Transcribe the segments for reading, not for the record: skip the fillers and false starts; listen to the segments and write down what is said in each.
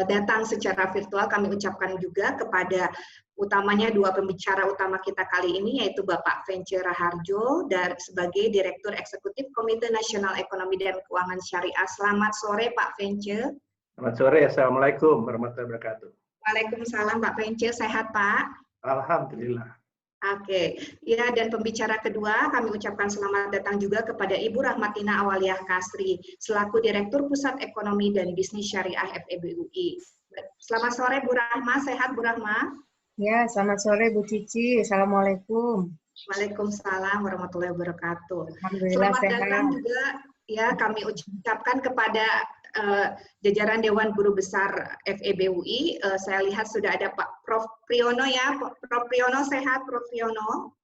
datang secara virtual. Kami ucapkan juga kepada utamanya dua pembicara utama kita kali ini, yaitu Bapak Vence Raharjo sebagai Direktur Eksekutif Komite Nasional Ekonomi dan Keuangan Syariah. Selamat sore Pak Vence. Selamat sore, Assalamualaikum warahmatullahi wabarakatuh. Waalaikumsalam Pak Vence, sehat Pak? Alhamdulillah. Oke, ya, dan pembicara kedua kami ucapkan selamat datang juga kepada Ibu Rahmatina Awaliyah Kasri selaku Direktur Pusat Ekonomi dan Bisnis Syariah FEB UI. Selamat sore Bu Rahma, sehat Bu Rahma? Ya, selamat sore Bu Cici. Assalamualaikum. Waalaikumsalam warahmatullahi wabarakatuh. Alhamdulillah Selamat sehat. datang juga ya kami ucapkan kepada jajaran Dewan Guru Besar FEB UI. Saya lihat sudah ada Pak Prof. Priyono ya. Prof. Priyono sehat, Prof. Priyono?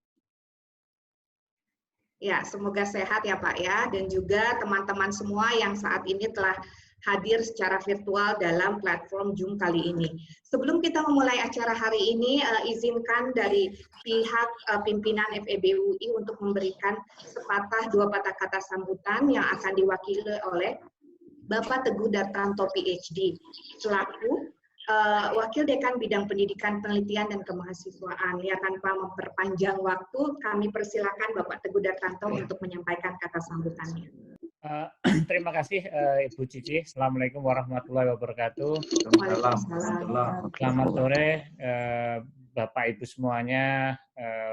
Ya, semoga sehat ya Pak ya. Dan juga teman-teman semua yang saat ini telah hadir secara virtual dalam platform Zoom kali ini. Sebelum kita memulai acara hari ini, izinkan dari pihak pimpinan FEB UI untuk memberikan sepatah dua patah kata sambutan yang akan diwakili oleh Bapak Teguh Dartanto PhD, selaku Wakil Dekan Bidang Pendidikan, Penelitian, dan Kemahasiswaan. Ya, tanpa memperpanjang waktu, kami persilakan Bapak Teguh Dartanto untuk menyampaikan kata sambutannya. Terima kasih Ibu Cici. Assalamualaikum warahmatullahi wabarakatuh. Selamat sore Bapak Ibu semuanya,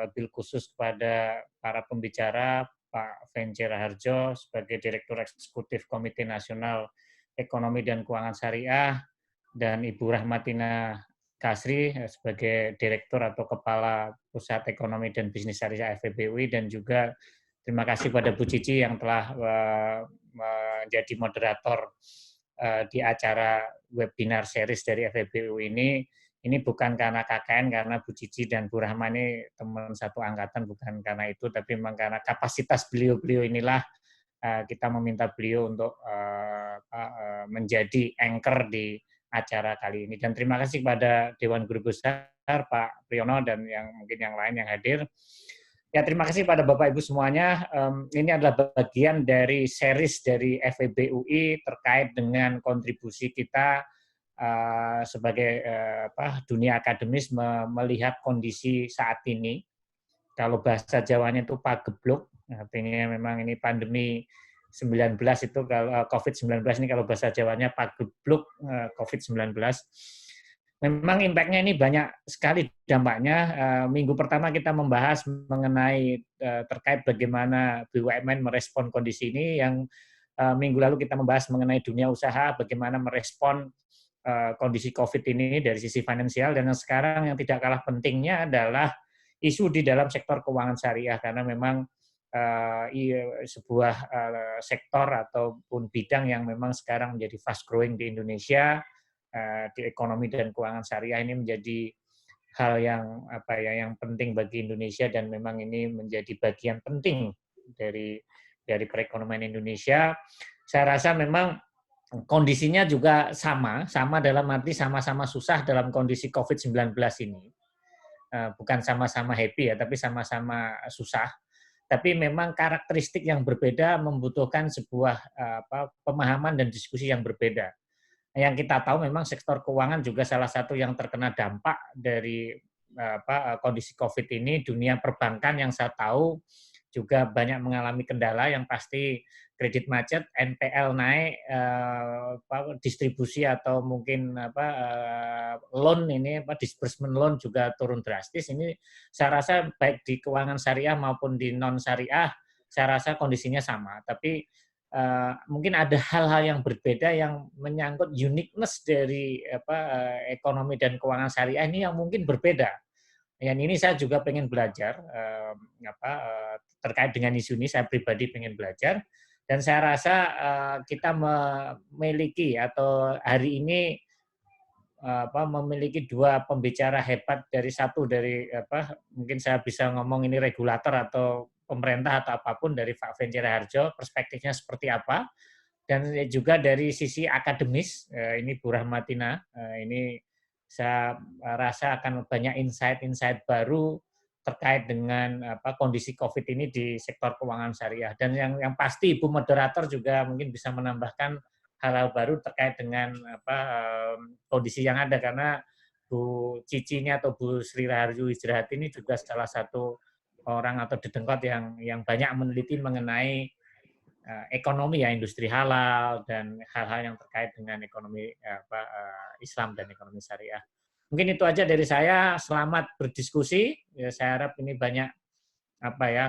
wabil khusus kepada para pembicara, Pak Vence Raharjo sebagai Direktur Eksekutif Komite Nasional Ekonomi dan Keuangan Syariah, dan Ibu Rahmatina Kasri sebagai Direktur atau Kepala Pusat Ekonomi dan Bisnis Syariah FEB UI, dan juga terima kasih pada Bu Cici yang telah menjadi moderator di acara webinar series dari FEB UI ini. Ini bukan karena KKN, karena Bu Cici dan Bu Rahma ini teman satu angkatan, bukan karena itu, tapi memang karena kapasitas beliau-beliau inilah kita meminta beliau untuk menjadi anchor di acara kali ini. Dan terima kasih kepada Dewan Guru Besar, Pak Priyono, dan mungkin yang lain yang hadir. Ya, terima kasih pada Bapak Ibu semuanya. Ini adalah bagian dari series dari FEB UI terkait dengan kontribusi kita sebagai dunia akademis melihat kondisi saat ini. Kalau bahasa Jawanya itu pagebluk, artinya memang ini pandemi 19 itu, kalau COVID-19 ini kalau bahasa Jawanya pagebluk COVID-19. Memang impact-nya ini banyak sekali dampaknya. Minggu pertama kita membahas mengenai terkait bagaimana BUMN merespon kondisi ini. Yang minggu lalu kita membahas mengenai dunia usaha, bagaimana merespon kondisi COVID ini dari sisi finansial. Dan yang sekarang yang tidak kalah pentingnya adalah isu di dalam sektor keuangan syariah, karena memang sebuah sektor ataupun bidang yang memang sekarang menjadi fast growing di Indonesia. Di ekonomi dan keuangan syariah ini menjadi hal yang yang penting bagi Indonesia, dan memang ini menjadi bagian penting dari perekonomian Indonesia. Saya rasa memang kondisinya juga sama dalam arti sama-sama susah dalam kondisi COVID-19 ini. Bukan sama-sama happy ya, tapi sama-sama susah. Tapi memang karakteristik yang berbeda membutuhkan sebuah pemahaman dan diskusi yang berbeda. Yang kita tahu memang sektor keuangan juga salah satu yang terkena dampak dari kondisi COVID ini. Dunia perbankan yang saya tahu juga banyak mengalami kendala, yang pasti kredit macet, NPL naik, distribusi atau mungkin loan ini, disbursement loan juga turun drastis. Ini saya rasa baik di keuangan syariah maupun di non syariah, saya rasa kondisinya sama. Tapi mungkin ada hal-hal yang berbeda yang menyangkut uniqueness dari ekonomi dan keuangan syariah ini yang mungkin berbeda. Yang ini saya juga pengen belajar terkait dengan isu ini. Saya pribadi pengen belajar, dan saya rasa kita memiliki atau hari ini memiliki dua pembicara hebat, dari mungkin saya bisa ngomong ini regulator atau pemerintah atau apapun, dari Pak Vence Raharjo, perspektifnya seperti apa, dan juga dari sisi akademis, ini Bu Rahmatina, ini saya rasa akan banyak insight-insight baru terkait dengan kondisi COVID ini di sektor keuangan syariah. Dan yang pasti Ibu moderator juga mungkin bisa menambahkan hal-hal baru terkait dengan kondisi yang ada, karena Bu Cici ini atau Bu Sri Raharjo Hijrahati ini juga salah satu orang atau dedengkot yang banyak meneliti mengenai ekonomi ya, industri halal dan hal-hal yang terkait dengan ekonomi Islam dan ekonomi syariah. Mungkin itu aja dari saya. Selamat berdiskusi. Ya, saya harap ini banyak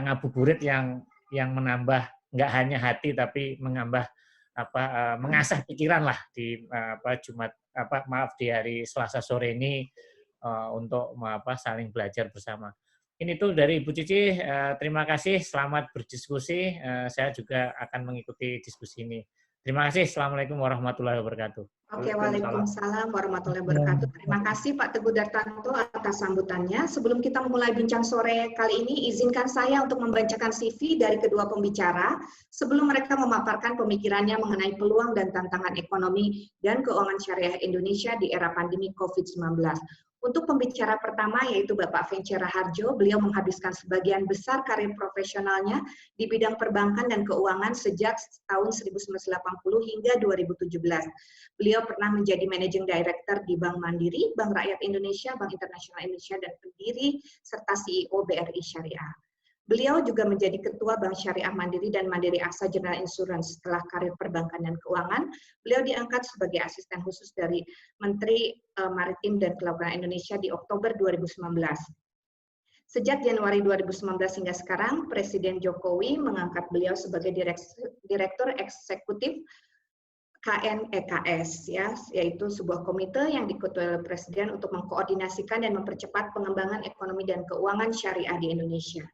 ngabuburit yang menambah nggak hanya hati tapi menambah mengasah pikiran lah di di hari Selasa sore ini untuk saling belajar bersama. Ini tuh dari Ibu Cici. Terima kasih. Selamat berdiskusi. Saya juga akan mengikuti diskusi ini. Terima kasih. Assalamualaikum warahmatullahi wabarakatuh. Oke, waalaikumsalam warahmatullahi wabarakatuh. Terima kasih Pak Teguh Dartanto atas sambutannya. Sebelum kita memulai bincang sore kali ini, izinkan saya untuk membacakan CV dari kedua pembicara sebelum mereka memaparkan pemikirannya mengenai peluang dan tantangan ekonomi dan keuangan syariah Indonesia di era pandemi COVID-19. Untuk pembicara pertama yaitu Bapak Vence Raharjo, beliau menghabiskan sebagian besar karir profesionalnya di bidang perbankan dan keuangan sejak tahun 1980 hingga 2017. Beliau pernah menjadi Managing Director di Bank Mandiri, Bank Rakyat Indonesia, Bank Internasional Indonesia, dan pendiri serta CEO BRI Syariah. Beliau juga menjadi Ketua Bank Syariah Mandiri dan Mandiri Aksa General Insurance. Setelah karir perbankan dan keuangan, beliau diangkat sebagai asisten khusus dari Menteri Maritim dan Kelautan Indonesia di Oktober 2019. Sejak Januari 2019 hingga sekarang, Presiden Jokowi mengangkat beliau sebagai Direktur Eksekutif KNEKS, yaitu sebuah komite yang diketuai oleh Presiden untuk mengkoordinasikan dan mempercepat pengembangan ekonomi dan keuangan syariah di Indonesia.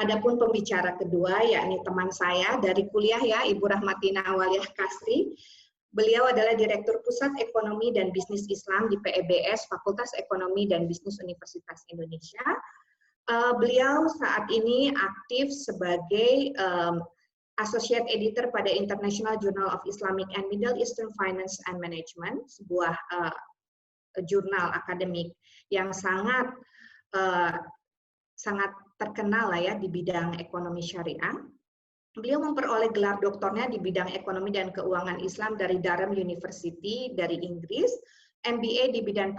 Adapun pembicara kedua, yakni teman saya dari kuliah ya, Ibu Rahmatina Awaliyah Kasri. Beliau adalah Direktur Pusat Ekonomi dan Bisnis Islam di PEBS, Fakultas Ekonomi dan Bisnis Universitas Indonesia. Beliau saat ini aktif sebagai Associate Editor pada International Journal of Islamic and Middle Eastern Finance and Management, sebuah jurnal akademik yang sangat terkenal lah ya di bidang ekonomi syariah. Beliau memperoleh gelar doktornya di bidang ekonomi dan keuangan Islam dari Durham University dari Inggris, MBA di bidang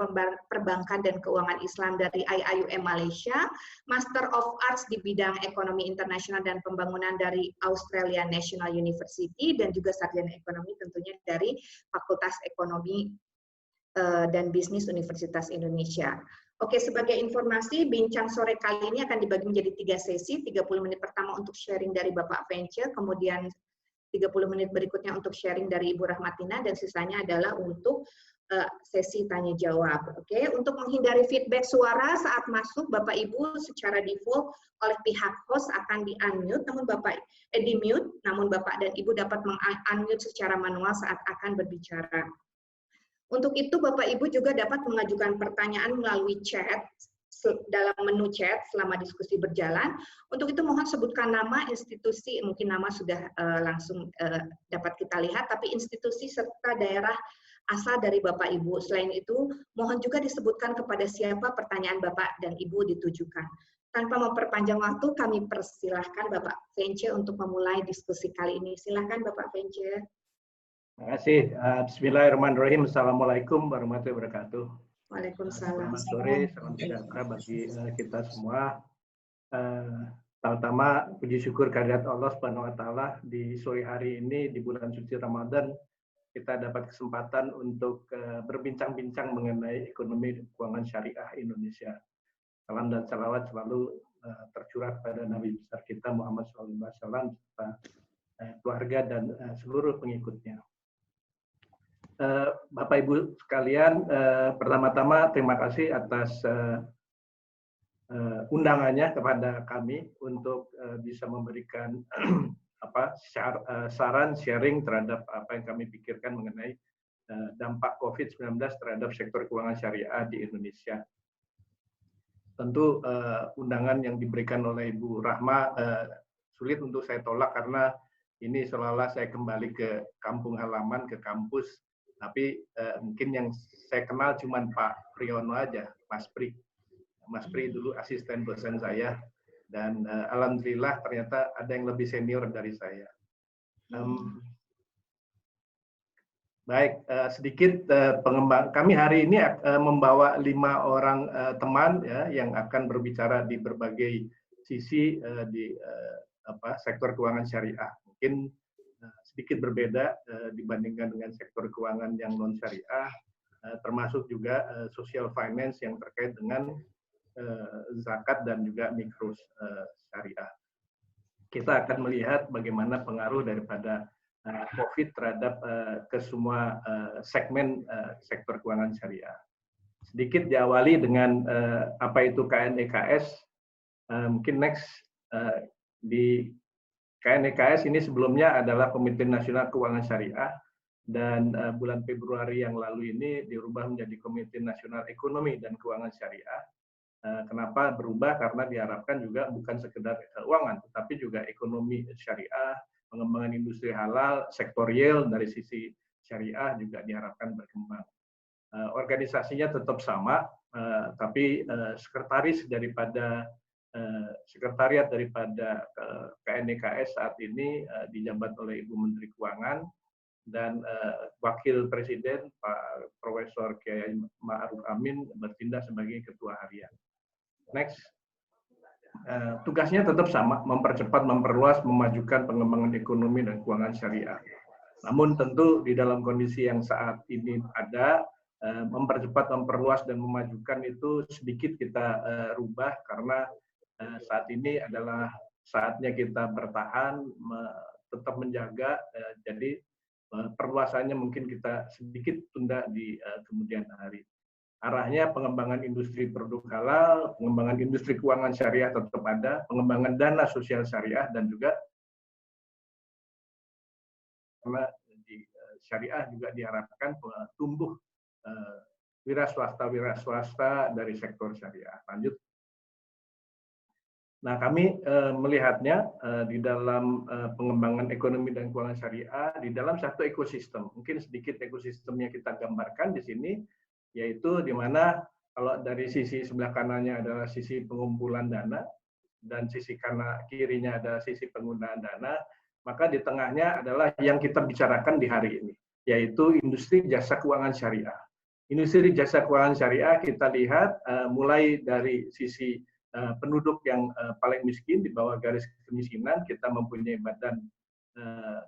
perbankan dan keuangan Islam dari IIUM Malaysia, Master of Arts di bidang ekonomi internasional dan pembangunan dari Australia National University, dan juga sarjana ekonomi tentunya dari Fakultas Ekonomi dan Bisnis Universitas Indonesia. Oke, sebagai informasi, bincang sore kali ini akan dibagi menjadi 3 sesi, 30 menit pertama untuk sharing dari Bapak Vence, kemudian 30 menit berikutnya untuk sharing dari Ibu Rahmatina, dan sisanya adalah untuk sesi tanya-jawab. Oke, untuk menghindari feedback suara saat masuk, Bapak Ibu secara default oleh pihak host akan di-unmute, namun di-mute, namun Bapak dan Ibu dapat meng-unmute secara manual saat akan berbicara. Untuk itu, Bapak Ibu juga dapat mengajukan pertanyaan melalui chat, dalam menu chat selama diskusi berjalan. Untuk itu, mohon sebutkan nama, institusi, mungkin nama sudah langsung dapat kita lihat, tapi institusi serta daerah asal dari Bapak Ibu. Selain itu, mohon juga disebutkan kepada siapa pertanyaan Bapak dan Ibu ditujukan. Tanpa memperpanjang waktu, kami persilahkan Bapak Vence untuk memulai diskusi kali ini. Silakan Bapak Vence. Terima kasih. Bismillahirrahmanirrahim. Assalamualaikum warahmatullahi wabarakatuh. Waalaikumsalam. Selamat sore, salam sejahtera bagi kita semua. Pertama, puji syukur kehadirat Allah Subhanahu wa Ta'ala, di sore hari ini di bulan suci Ramadan kita dapat kesempatan untuk berbincang-bincang mengenai ekonomi dan keuangan syariah Indonesia. Salam dan salawat selalu tercurah pada Nabi besar kita Muhammad SAW serta keluarga dan seluruh pengikutnya. Bapak Ibu sekalian, pertama-tama terima kasih atas undangannya kepada kami untuk bisa memberikan saran sharing terhadap apa yang kami pikirkan mengenai dampak COVID-19 terhadap sektor keuangan syariah di Indonesia. Tentu undangan yang diberikan oleh Ibu Rahma sulit untuk saya tolak karena ini seolah-olah saya kembali ke kampung halaman, ke kampus. Tapi mungkin yang saya kenal cuma Pak Priyono aja, Mas Pri. Mas Pri dulu asisten dosen saya, dan alhamdulillah ternyata ada yang lebih senior dari saya. Baik, sedikit pengembang. Kami hari ini membawa 5 orang teman ya yang akan berbicara di berbagai sisi di sektor keuangan syariah. Mungkin sedikit berbeda dibandingkan dengan sektor keuangan yang non syariah, termasuk juga social finance yang terkait dengan zakat dan juga mikro syariah. Kita akan melihat bagaimana pengaruh daripada COVID terhadap ke semua segmen sektor keuangan syariah. Sedikit diawali dengan apa itu KNEKS. Mungkin next di KNEKS ini sebelumnya adalah Komite Nasional Keuangan Syariah dan bulan Februari yang lalu ini dirubah menjadi Komite Nasional Ekonomi dan Keuangan Syariah. Kenapa berubah? Karena diharapkan juga bukan sekedar keuangan, tetapi juga ekonomi syariah, pengembangan industri halal, sektor real dari sisi syariah juga diharapkan berkembang. Organisasinya tetap sama, tapi sekretariat daripada KNEKS saat ini dijabat oleh Ibu Menteri Keuangan dan Wakil Presiden Pak Profesor Kiai Ma'ruf Amin bertindak sebagai Ketua Harian. Next. Tugasnya tetap sama, mempercepat, memperluas, memajukan pengembangan ekonomi dan keuangan syariah. Namun tentu di dalam kondisi yang saat ini ada, mempercepat, memperluas, dan memajukan itu sedikit kita rubah karena saat ini adalah saatnya kita bertahan, tetap menjaga, jadi perluasannya mungkin kita sedikit tunda di kemudian hari. Arahnya pengembangan industri produk halal, pengembangan industri keuangan syariah tetap ada, pengembangan dana sosial syariah, dan juga karena di syariah juga diharapkan tumbuh wira swasta dari sektor syariah. Lanjut. Nah, kami melihatnya di dalam pengembangan ekonomi dan keuangan syariah di dalam satu ekosistem. Mungkin sedikit ekosistemnya kita gambarkan di sini, yaitu di mana kalau dari sisi sebelah kanannya adalah sisi pengumpulan dana dan sisi kirinya adalah sisi penggunaan dana, maka di tengahnya adalah yang kita bicarakan di hari ini, yaitu industri jasa keuangan syariah. Industri jasa keuangan syariah kita lihat mulai dari sisi penduduk yang paling miskin di bawah garis kemiskinan, kita mempunyai badan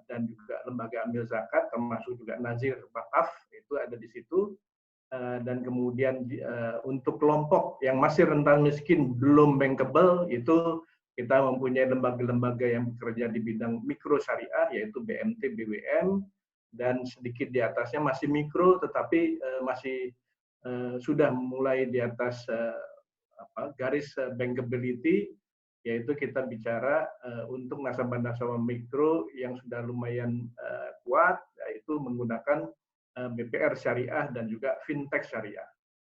dan juga lembaga amil zakat, termasuk juga nazir wakaf, itu ada di situ. Dan kemudian untuk kelompok yang masih rentan miskin belum bankable, itu kita mempunyai lembaga-lembaga yang bekerja di bidang mikro syariah, yaitu BMT, BWM, dan sedikit di atasnya masih mikro, tetapi masih sudah mulai di atas garis bankability, yaitu kita bicara untuk nasabah-nasabah mikro yang sudah lumayan kuat, yaitu menggunakan BPR syariah dan juga fintech syariah.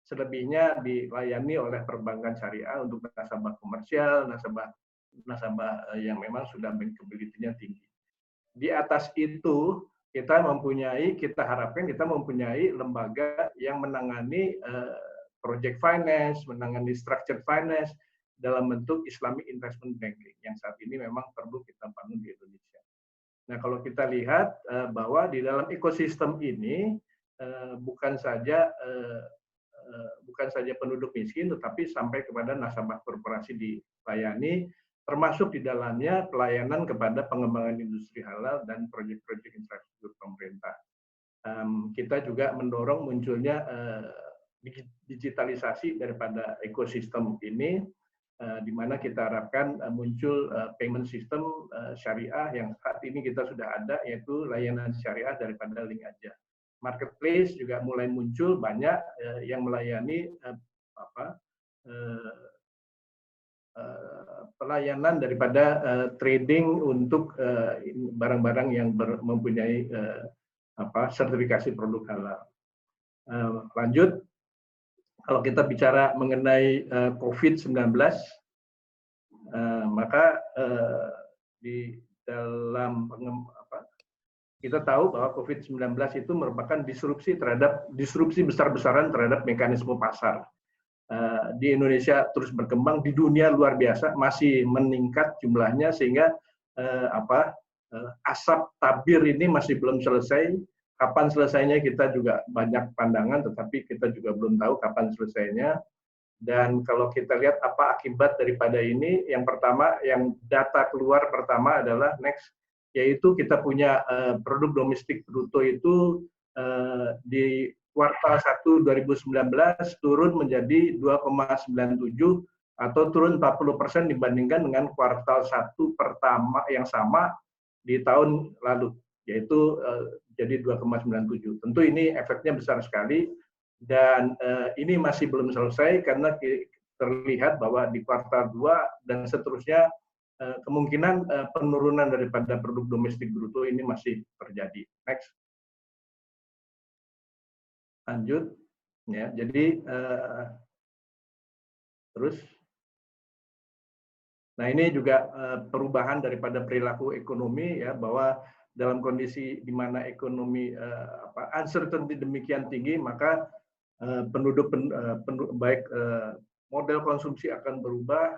Selebihnya dilayani oleh perbankan syariah untuk nasabah komersial, nasabah yang memang sudah bankability-nya tinggi. Di atas itu kita harapkan kita mempunyai lembaga yang menangani project finance, menangani structured finance dalam bentuk Islamic Investment Banking yang saat ini memang perlu kita bangun di Indonesia. Nah, kalau kita lihat bahwa di dalam ekosistem ini bukan saja penduduk miskin, tetapi sampai kepada nasabah korporasi dilayani, termasuk di dalamnya pelayanan kepada pengembangan industri halal dan proyek-proyek infrastruktur pemerintah. Kita juga mendorong munculnya digitalisasi daripada ekosistem ini, di mana kita harapkan muncul payment system syariah yang saat ini kita sudah ada, yaitu layanan syariah daripada link aja. Marketplace juga mulai muncul banyak yang melayani pelayanan daripada trading untuk barang-barang yang mempunyai sertifikasi produk halal. Lanjut. Kalau kita bicara mengenai COVID-19, maka di dalam kita tahu bahwa COVID-19 itu merupakan disrupsi besar-besaran terhadap mekanisme pasar. Di Indonesia terus berkembang, di dunia luar biasa, masih meningkat jumlahnya, sehingga asap tabir ini masih belum selesai. kapan selesainya kita juga banyak pandangan, tetapi kita juga belum tahu kapan selesainya. Dan kalau kita lihat apa akibat daripada ini, yang pertama, yang data keluar pertama adalah next, yaitu kita punya produk domestik bruto itu di kuartal 1 2019 turun menjadi 2,97 atau turun 40% dibandingkan dengan kuartal 1 pertama yang sama di tahun lalu, yaitu jadi 2,97. Tentu ini efeknya besar sekali. Dan ini masih belum selesai karena terlihat bahwa di kuartal 2 dan seterusnya kemungkinan penurunan daripada produk domestik bruto ini masih terjadi. Next. Lanjut. Ya, jadi terus. Nah, ini juga perubahan daripada perilaku ekonomi ya, bahwa dalam kondisi di mana ekonomi uncertainty demikian tinggi, maka penduduk baik model konsumsi akan berubah,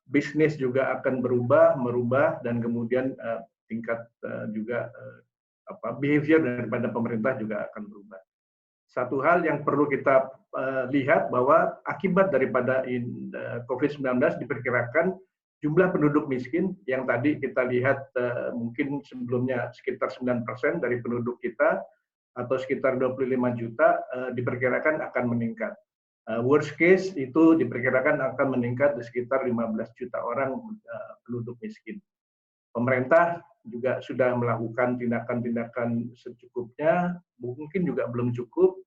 bisnis juga akan merubah, dan kemudian tingkat juga behavior daripada pemerintah juga akan berubah. Satu hal yang perlu kita lihat bahwa akibat daripada COVID-19 diperkirakan jumlah penduduk miskin yang tadi kita lihat mungkin sebelumnya sekitar 9% dari penduduk kita, atau sekitar 25 juta, diperkirakan akan meningkat. Worst case itu diperkirakan akan meningkat di sekitar 15 juta orang penduduk miskin. Pemerintah juga sudah melakukan tindakan-tindakan secukupnya, mungkin juga belum cukup,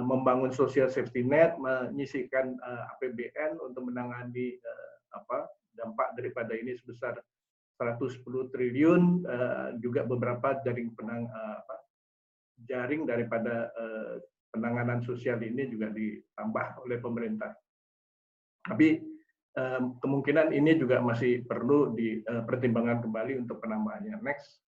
membangun social safety net, menyisihkan APBN untuk menangani dampak daripada ini sebesar 110 triliun, juga beberapa jaring daripada penanganan sosial ini juga ditambah oleh pemerintah. Tapi kemungkinan ini juga masih perlu dipertimbangkan kembali untuk penambahannya. Next.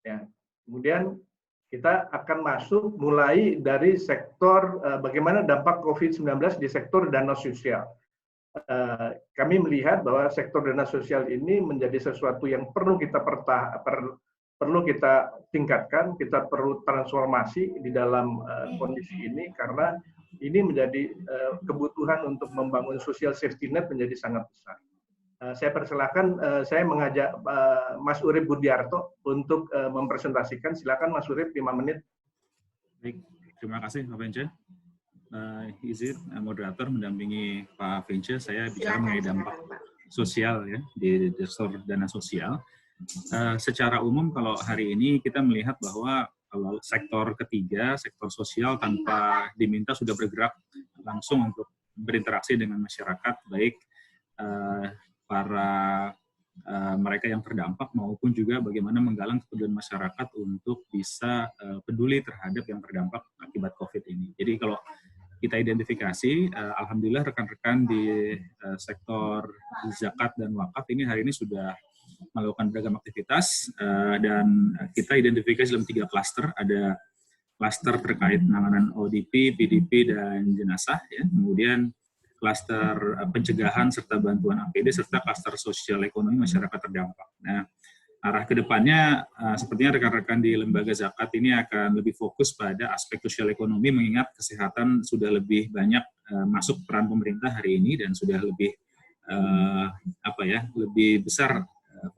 Ya, kemudian kita akan masuk mulai dari sektor bagaimana dampak COVID-19 di sektor dana sosial. Kami melihat bahwa sektor dana sosial ini menjadi sesuatu yang perlu kita tingkatkan, kita perlu transformasi di dalam kondisi ini, karena ini menjadi kebutuhan untuk membangun social safety net menjadi sangat besar. Saya persilahkan, saya mengajak Mas Urip Budiarto untuk mempresentasikan. Silakan Mas Urip, 5 menit. Baik, terima kasih Pak Vence. Izin moderator mendampingi Pak Vence, saya bicara mengenai dampak sosial ya di sektor dana sosial. Secara umum kalau hari ini kita melihat bahwa kalau sektor ketiga, sektor sosial tanpa diminta sudah bergerak langsung untuk berinteraksi dengan masyarakat, baik para mereka yang terdampak maupun juga bagaimana menggalang kepedulian masyarakat untuk bisa peduli terhadap yang terdampak akibat COVID ini. Jadi kalau kita identifikasi, alhamdulillah rekan-rekan di sektor zakat dan wakaf ini hari ini sudah melakukan beragam aktivitas, dan kita identifikasi dalam 3 klaster. Ada klaster terkait penanganan ODP, PDP, dan jenazah, ya. Kemudian klaster pencegahan serta bantuan APD, serta klaster sosial ekonomi masyarakat terdampak. Nah, arah ke depannya sepertinya rekan-rekan di lembaga zakat ini akan lebih fokus pada aspek sosial ekonomi, mengingat kesehatan sudah lebih banyak masuk peran pemerintah hari ini dan sudah lebih lebih besar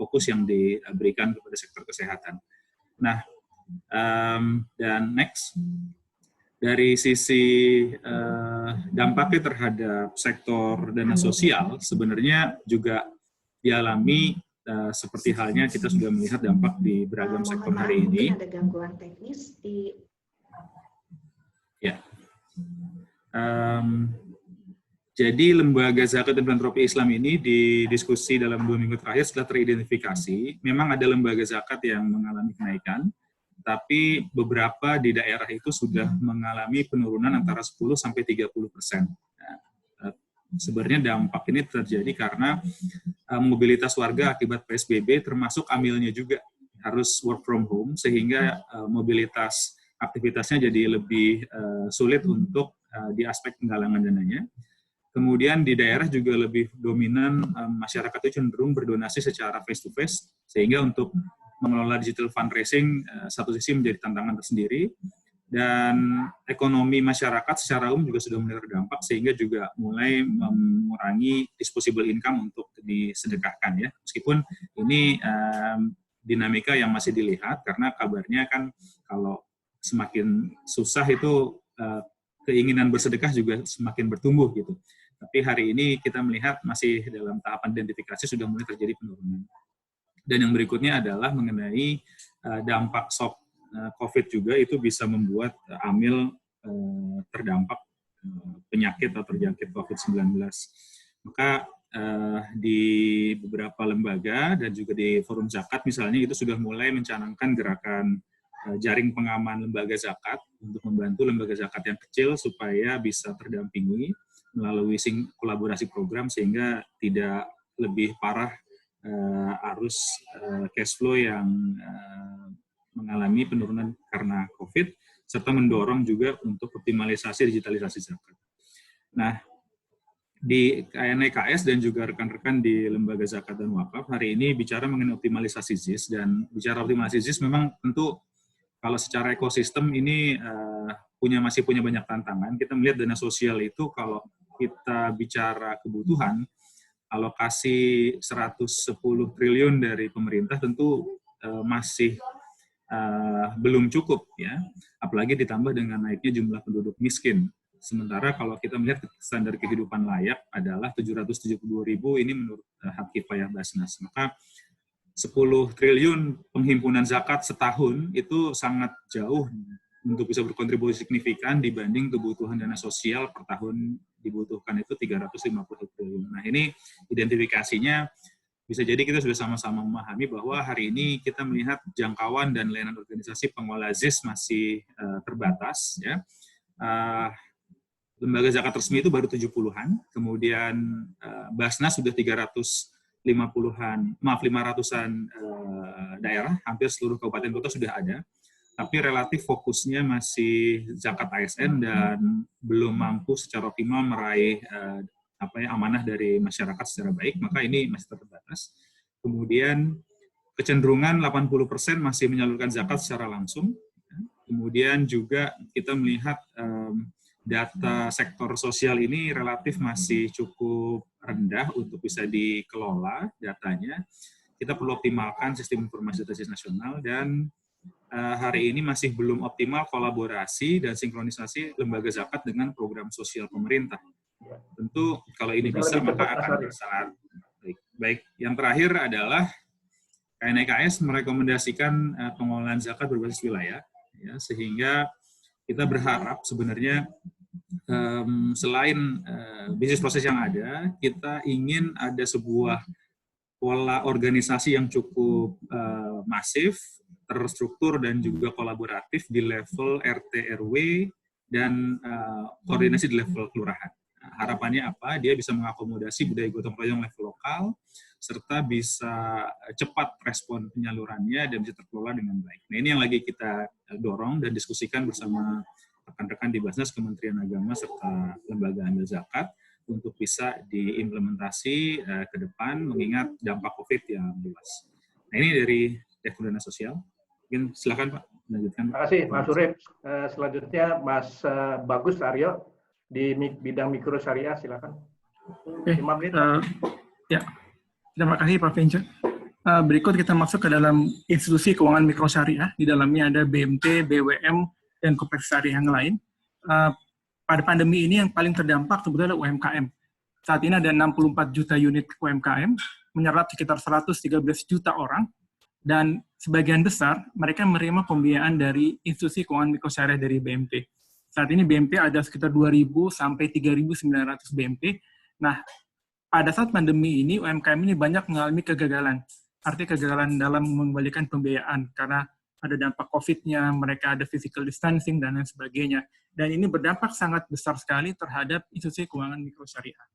fokus yang diberikan kepada sektor kesehatan. Nah, dan next, dari sisi dampaknya terhadap sektor dana sosial, sebenarnya juga dialami seperti halnya kita sudah melihat dampak di beragam sektor hari ini. Ada gangguan teknis di... Ya. Jadi Lembaga Zakat dan Filantropi Islam ini didiskusi dalam 2 minggu terakhir setelah teridentifikasi. Memang ada lembaga zakat yang mengalami kenaikan, tapi beberapa di daerah itu sudah mengalami penurunan antara 10-30%. Nah, sebenarnya dampak ini terjadi karena mobilitas warga akibat PSBB, termasuk amilnya juga harus work from home, sehingga mobilitas aktivitasnya jadi lebih sulit untuk di aspek penggalangan dananya. Kemudian di daerah juga lebih dominan masyarakat itu cenderung berdonasi secara face to face, sehingga untuk mengelola digital fundraising satu sisi menjadi tantangan tersendiri, dan ekonomi masyarakat secara umum juga sudah mulai terdampak sehingga juga mulai mengurangi disposable income untuk disedekahkan ya. Meskipun ini dinamika yang masih dilihat karena kabarnya kan kalau semakin susah itu keinginan bersedekah juga semakin bertumbuh gitu. Tapi hari ini kita melihat masih dalam tahapan identifikasi sudah mulai terjadi penurunan. Dan yang berikutnya adalah mengenai dampak shock COVID juga itu bisa membuat Amil terdampak penyakit atau terjangkit COVID-19. Maka di beberapa lembaga dan juga di forum zakat misalnya itu sudah mulai mencanangkan gerakan jaring pengaman lembaga zakat untuk membantu lembaga zakat yang kecil supaya bisa terdampingi melalui kolaborasi program sehingga tidak lebih parah arus cash flow yang mengalami penurunan karena COVID, serta mendorong juga untuk optimalisasi digitalisasi zakat. Nah, di KNEKS dan juga rekan-rekan di lembaga zakat dan wakaf hari ini bicara mengenai optimalisasi ZIS, dan bicara optimalisasi ZIS memang tentu kalau secara ekosistem ini masih punya banyak tantangan. Kita melihat dana sosial itu kalau kita bicara kebutuhan, alokasi 110 triliun dari pemerintah tentu masih belum cukup ya, apalagi ditambah dengan naiknya jumlah penduduk miskin. Sementara kalau kita melihat standar kehidupan layak adalah 772.000 ini menurut hak kifayah Basnas. Maka 10 triliun penghimpunan zakat setahun itu sangat jauh untuk bisa berkontribusi signifikan dibanding kebutuhan dana sosial per tahun dibutuhkan itu 350 triliun. Nah ini identifikasinya bisa jadi kita sudah sama-sama memahami bahwa hari ini kita melihat jangkauan dan layanan organisasi pengelola ZIS masih terbatas. Ya. Lembaga zakat resmi itu baru 70-an, kemudian Basnas sudah 500-an daerah, hampir seluruh kabupaten kota sudah ada, tapi relatif fokusnya masih zakat ASN dan belum mampu secara optimal meraih amanah dari masyarakat secara baik, maka ini masih terbatas. Kemudian kecenderungan 80% masih menyalurkan zakat secara langsung. Kemudian juga kita melihat data sektor sosial ini relatif masih cukup rendah untuk bisa dikelola datanya. Kita perlu optimalkan sistem informasi data nasional, dan hari ini masih belum optimal kolaborasi dan sinkronisasi lembaga zakat dengan program sosial pemerintah. Tentu kalau ini bisa maka akan sangat baik. Baik, yang terakhir adalah KNEKS merekomendasikan pengelolaan zakat berbasis wilayah, ya, sehingga kita berharap sebenarnya selain bisnis proses yang ada, kita ingin ada sebuah pola organisasi yang cukup masif, terstruktur dan juga kolaboratif di level RT RW dan koordinasi di level kelurahan. Harapannya apa? Dia bisa mengakomodasi budaya gotong royong level lokal, serta bisa cepat respon penyalurannya dan bisa terkelola dengan baik. Nah ini yang lagi kita dorong dan diskusikan bersama rekan-rekan di Basnas, Kementerian Agama, serta Lembaga Amil Zakat untuk bisa diimplementasi ke depan mengingat dampak COVID yang luas. Nah ini dari Direktur Dana Sosial. Mungkin silakan Pak, lanjutkan. Terima kasih Mas Urip. Selanjutnya Mas Bagus Aryo di bidang mikro syariah, silakan. 5 menit. Ya, terima kasih Pak Vincent. Berikut kita masuk ke dalam institusi keuangan mikro syariah. Di dalamnya ada BMT, BWM, dan koperasi syariah yang lain. Pada pandemi ini yang paling terdampak sebetulnya UMKM. Saat ini ada 64 juta unit UMKM, menyerap sekitar 113 juta orang, dan sebagian besar mereka menerima pembiayaan dari institusi keuangan mikro syariah dari BMT. Saat ini BMT ada sekitar 2.000 sampai 3.900 BMT. Nah, pada saat pandemi ini, UMKM ini banyak mengalami kegagalan. Artinya kegagalan dalam mengembalikan pembiayaan, karena ada dampak COVID-nya, mereka ada physical distancing, dan lain sebagainya. Dan ini berdampak sangat besar sekali terhadap institusi keuangan mikro syariah.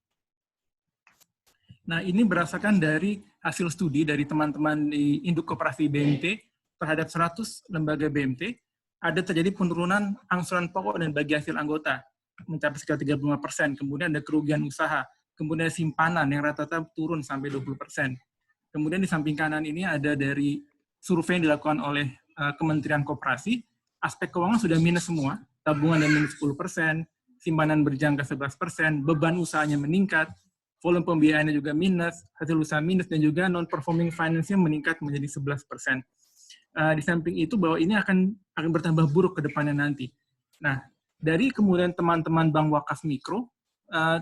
Nah, ini berdasarkan dari hasil studi dari teman-teman di Induk Koperasi BMT terhadap 100 lembaga BMT, ada terjadi penurunan angsuran pokok dan bagi hasil anggota, mencapai sekitar 35%. Kemudian ada kerugian usaha, kemudian simpanan yang rata-rata turun sampai 20%. Kemudian di samping kanan ini ada dari survei yang dilakukan oleh Kementerian Koperasi, aspek keuangan sudah minus semua, tabungan dan minus 10%, simpanan berjangka 11%, beban usahanya meningkat, volume pembiayaannya juga minus, hasil usaha minus, dan juga non-performing finance-nya meningkat menjadi 11%. Di samping itu, bahwa ini akan bertambah buruk ke depannya nanti. Nah, dari kemudian teman-teman bank wakaf mikro,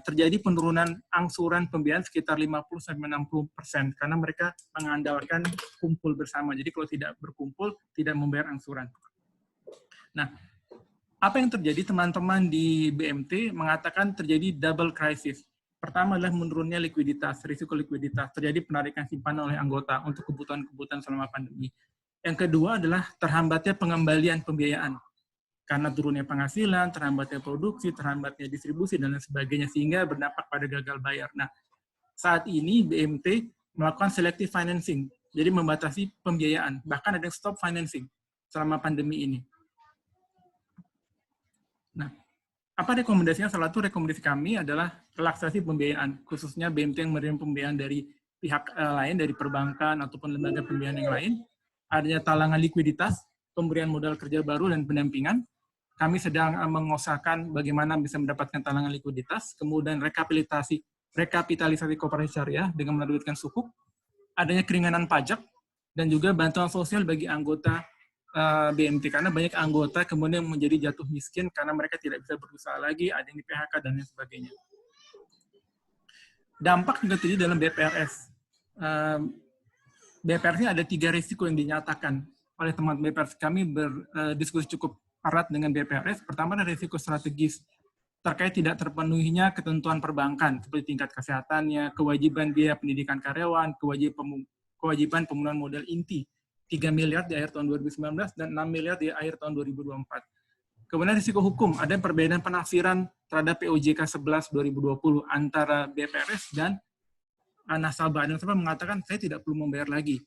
terjadi penurunan angsuran pembiayaan sekitar 50-60% karena mereka mengandalkan kumpul bersama. Jadi kalau tidak berkumpul, tidak membayar angsuran. Nah, apa yang terjadi? Teman-teman di BMT mengatakan terjadi double crisis. Pertama adalah menurunnya likuiditas, risiko likuiditas, terjadi penarikan simpanan oleh anggota untuk kebutuhan-kebutuhan selama pandemi. Yang kedua adalah terhambatnya pengembalian pembiayaan. Karena turunnya penghasilan, terhambatnya produksi, terhambatnya distribusi, dan lain sebagainya, sehingga berdampak pada gagal bayar. Nah, saat ini BMT melakukan selective financing, jadi membatasi pembiayaan, bahkan ada yang stop financing selama pandemi ini. Nah, apa rekomendasinya? Salah satu rekomendasi kami adalah relaksasi pembiayaan, khususnya BMT yang menerima pembiayaan dari pihak lain, dari perbankan ataupun lembaga pembiayaan yang lain, adanya talangan likuiditas, pemberian modal kerja baru, dan pendampingan. Kami sedang mengusahakan bagaimana bisa mendapatkan talangan likuiditas, kemudian rekapitalisasi koperasi syariah dengan menerbitkan sukuk, adanya keringanan pajak, dan juga bantuan sosial bagi anggota BMT, karena banyak anggota kemudian menjadi jatuh miskin karena mereka tidak bisa berusaha lagi, ada yang di PHK, dan lain sebagainya. Dampak juga terjadi dalam BPRS. BPRS-nya ada 3 risiko yang dinyatakan oleh teman BPRS. Kami berdiskusi cukup erat dengan BPRS. Pertama adalah risiko strategis terkait tidak terpenuhinya ketentuan perbankan seperti tingkat kesehatannya, kewajiban biaya pendidikan karyawan, kewajiban pemenuhan modal inti 3 miliar di akhir tahun 2019 dan 6 miliar di akhir tahun 2024. Kemudian risiko hukum, ada perbedaan penafsiran terhadap POJK 11 2020 antara BPRS dan nasabah. Nasabah mengatakan saya tidak perlu membayar lagi.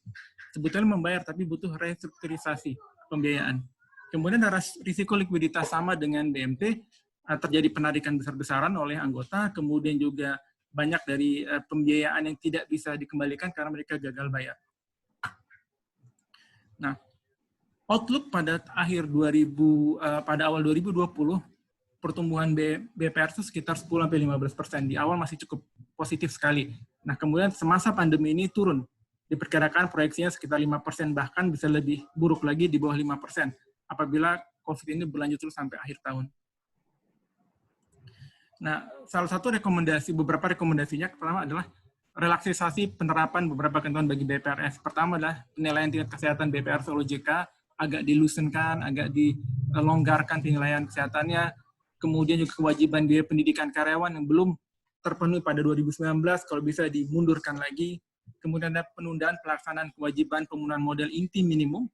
Sebetulnya membayar tapi butuh restrukturisasi pembiayaan. Kemudian ada risiko likuiditas sama dengan BMT, terjadi penarikan besar-besaran oleh anggota, kemudian juga banyak dari pembiayaan yang tidak bisa dikembalikan karena mereka gagal bayar. Nah, outlook pada pada awal 2020, pertumbuhan BPR itu sekitar 10-15%. Di awal masih cukup positif sekali. Nah, kemudian semasa pandemi ini turun. Diperkirakan proyeksinya sekitar 5%, bahkan bisa lebih buruk lagi di bawah 5%. Apabila COVID ini berlanjut terus sampai akhir tahun. Nah, salah satu beberapa rekomendasinya, pertama adalah relaksasi penerapan beberapa ketentuan bagi BPRS. Pertama adalah penilaian tingkat kesehatan BPRS OJK agak diloosenkan, agak dilonggarkan penilaian kesehatannya. Kemudian juga kewajiban biaya pendidikan karyawan yang belum terpenuhi pada 2019, kalau bisa dimundurkan lagi. Kemudian ada penundaan pelaksanaan kewajiban pemenuhan modal inti minimum.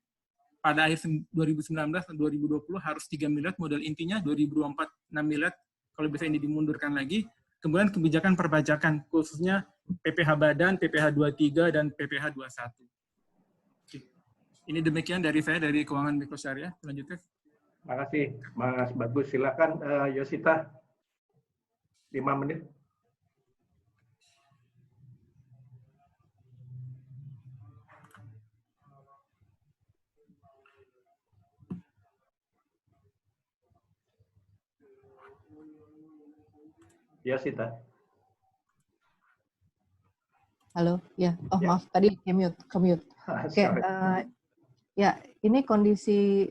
Pada akhir 2019 dan 2020 harus 3 miliar modal intinya, 2024 6 miliar, kalau bisa ini dimundurkan lagi. Kemudian kebijakan perpajakan, khususnya PPh Badan, PPh 23, dan PPh 21. Ini demikian dari saya, dari Keuangan Mikro Syariah. Selanjutnya. Terima kasih, Mas Bagus. Silakan Yosita, 5 menit. Yosita. Halo, ya. Oh, ya. Maaf, tadi ke-mute. Oke, ya, ini kondisi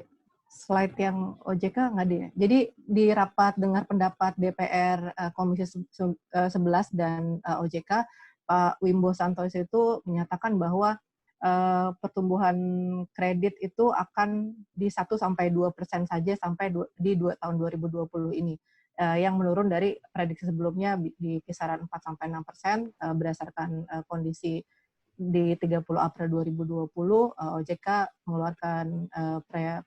slide yang OJK nggak ada ya. Jadi di rapat dengar pendapat DPR Komisi 11 dan OJK, Pak Wimbo Santoso itu menyatakan bahwa pertumbuhan kredit itu akan di 1-2% saja sampai di tahun 2020 ini. Yang menurun dari prediksi sebelumnya di kisaran 4-6% berdasarkan kondisi di 30 April 2020, OJK mengeluarkan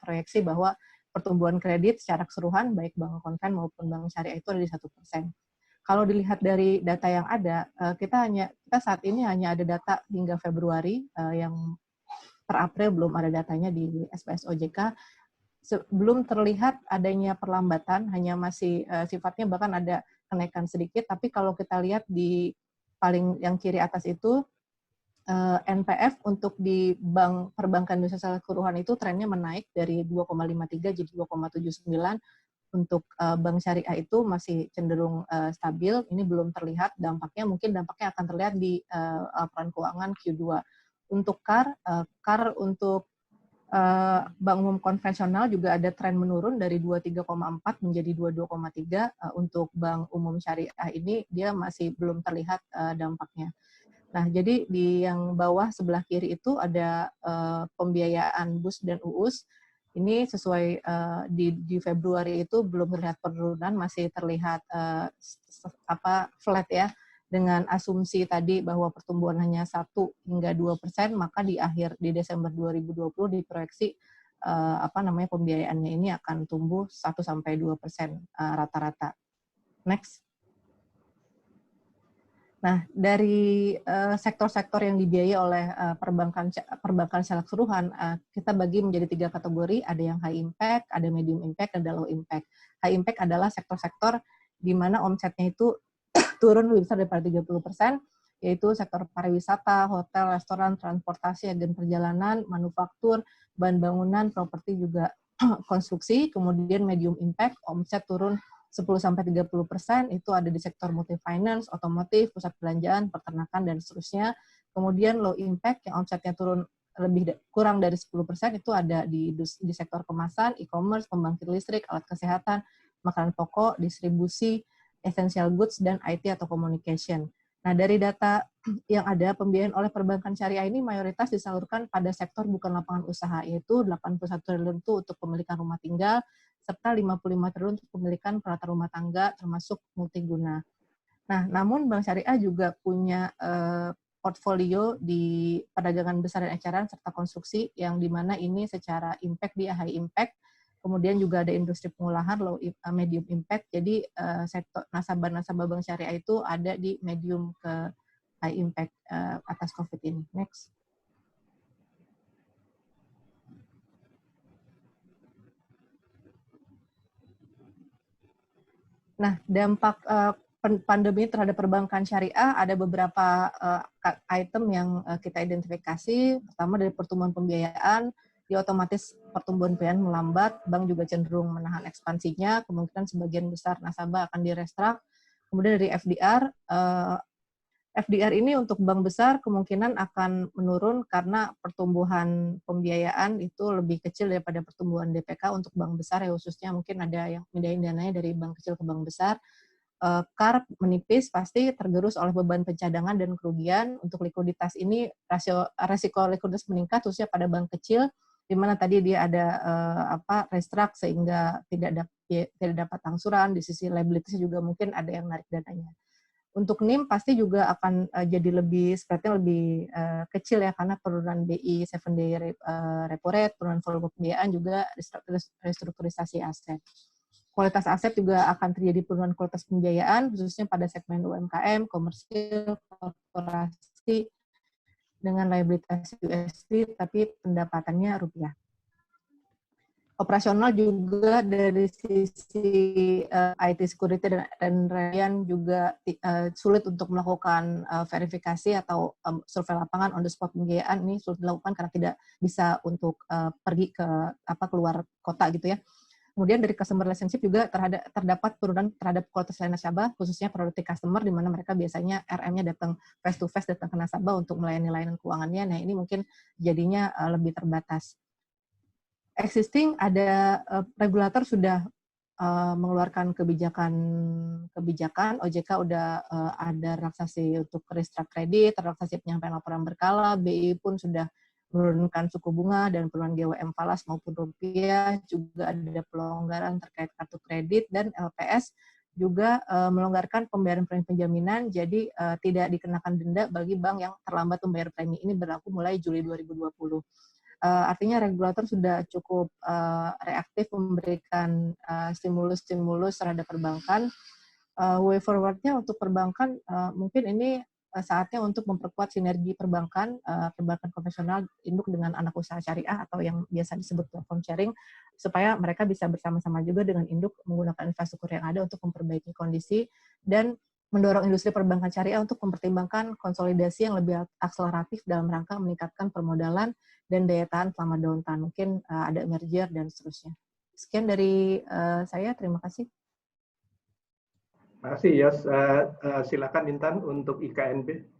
proyeksi bahwa pertumbuhan kredit secara keseluruhan, baik bank konven maupun bank syariah itu ada di 1%. Kalau dilihat dari data yang ada, kita saat ini hanya ada data hingga Februari, yang per April belum ada datanya di SPS OJK. Belum terlihat adanya perlambatan, hanya masih sifatnya bahkan ada kenaikan sedikit, tapi kalau kita lihat di paling yang kiri atas itu, NPF untuk di bank perbankan Indonesia secara keseluruhan itu trennya menaik dari 2,53 jadi 2,79. Untuk bank syariah itu masih cenderung stabil. Ini belum terlihat dampaknya, mungkin dampaknya akan terlihat di laporan keuangan Q2. Untuk CAR untuk bank umum konvensional juga ada tren menurun dari 23,4 menjadi 22,3. Untuk bank umum syariah ini dia masih belum terlihat dampaknya. Nah, jadi di yang bawah sebelah kiri itu ada pembiayaan BUS dan UUS. Ini sesuai di Februari itu belum terlihat penurunan, masih terlihat flat ya. Dengan asumsi tadi bahwa pertumbuhan hanya 1 hingga 2%, maka di Desember 2020 diproyeksi pembiayaannya ini akan tumbuh 1-2% rata-rata. Next. Nah, dari sektor-sektor yang dibiayai oleh perbankan secara keseluruhan, kita bagi menjadi 3 kategori, ada yang high impact, ada medium impact, ada low impact. High impact adalah sektor-sektor di mana omsetnya itu turun lebih besar daripada 30%, yaitu sektor pariwisata, hotel, restoran, transportasi, agen perjalanan, manufaktur, bahan bangunan, properti juga konstruksi. Kemudian medium impact, omset turun 10-30%, itu ada di sektor multi-finance, otomotif, pusat perbelanjaan, peternakan, dan seterusnya. Kemudian low impact, yang omsetnya turun kurang dari 10%, itu ada di sektor kemasan, e-commerce, pembangkit listrik, alat kesehatan, makanan pokok, distribusi, essential goods, dan IT atau communication. Nah, dari data yang ada, pembiayaan oleh perbankan syariah ini mayoritas disalurkan pada sektor bukan lapangan usaha, yaitu 81 triliun itu untuk pemilikan rumah tinggal, serta 55 triliun untuk pemilikan peralatan rumah tangga, termasuk multiguna. Nah, namun Bank Syariah juga punya portfolio di perdagangan besar dan eceran, serta konstruksi, yang dimana ini secara impact dia high impact. Kemudian juga ada industri pengolahan, medium impact. Jadi sektor nasabah-nasabah Bank Syariah itu ada di medium ke high impact atas COVID ini. Next. Nah, dampak pandemi terhadap perbankan syariah ada beberapa item yang kita identifikasi. Pertama dari pertumbuhan pembiayaan, dia otomatis pertumbuhan pembiayaan melambat, bank juga cenderung menahan ekspansinya, kemungkinan sebagian besar nasabah akan direstrak. Kemudian dari FDR, FDR ini untuk bank besar kemungkinan akan menurun karena pertumbuhan pembiayaan itu lebih kecil daripada pertumbuhan DPK. Untuk bank besar ya khususnya mungkin ada yang pindahin dananya dari bank kecil ke bank besar. CAR menipis pasti tergerus oleh beban pencadangan dan kerugian. Untuk likuiditas ini resiko likuiditas meningkat khususnya pada bank kecil, di mana tadi dia ada restruct sehingga tidak dapat angsuran, di sisi liabilities juga mungkin ada yang narik dananya. Untuk NIM pasti juga akan jadi spreadnya lebih kecil ya, karena penurunan BI 7-day repo rate, penurunan volume pembiayaan, juga restrukturisasi aset. Kualitas aset juga akan terjadi penurunan kualitas pembiayaan, khususnya pada segmen UMKM, komersil, korporasi, dengan liabilitas USD, tapi pendapatannya rupiah. Operasional juga dari sisi IT security dan Ryan juga sulit untuk melakukan verifikasi atau survei lapangan on the spot pembiayaan. Ini sulit dilakukan karena tidak bisa untuk pergi ke keluar kota gitu ya. Kemudian dari customer relationship juga terdapat penurunan terhadap kualitas layanan nasabah, khususnya priority customer, di mana mereka biasanya RM-nya datang face to face, datang ke nasabah untuk melayani layanan keuangannya. Nah, ini mungkin jadinya lebih terbatas. Existing ada regulator sudah mengeluarkan kebijakan. OJK udah ada relaksasi untuk restruct kredit, relaksasi penyampaian laporan berkala, BI pun sudah menurunkan suku bunga dan penurunan GWM falas maupun rupiah, juga ada pelonggaran terkait kartu kredit, dan LPS juga melonggarkan pembayaran premi penjaminan, jadi tidak dikenakan denda bagi bank yang terlambat membayar premi. Ini berlaku mulai Juli 2020. Artinya regulator sudah cukup reaktif memberikan stimulus-stimulus terhadap perbankan. Way forward-nya untuk perbankan mungkin ini saatnya untuk memperkuat sinergi perbankan konvensional induk dengan anak usaha syariah atau yang biasa disebut platform sharing, supaya mereka bisa bersama-sama juga dengan induk menggunakan infrastruktur yang ada untuk memperbaiki kondisi, dan mendorong industri perbankan syariah untuk mempertimbangkan konsolidasi yang lebih akseleratif dalam rangka meningkatkan permodalan dan daya tahan selama downturn. Mungkin ada merger dan seterusnya. Sekian dari saya, terima kasih. Terima kasih, Yos. Silakan Intan untuk IKNB.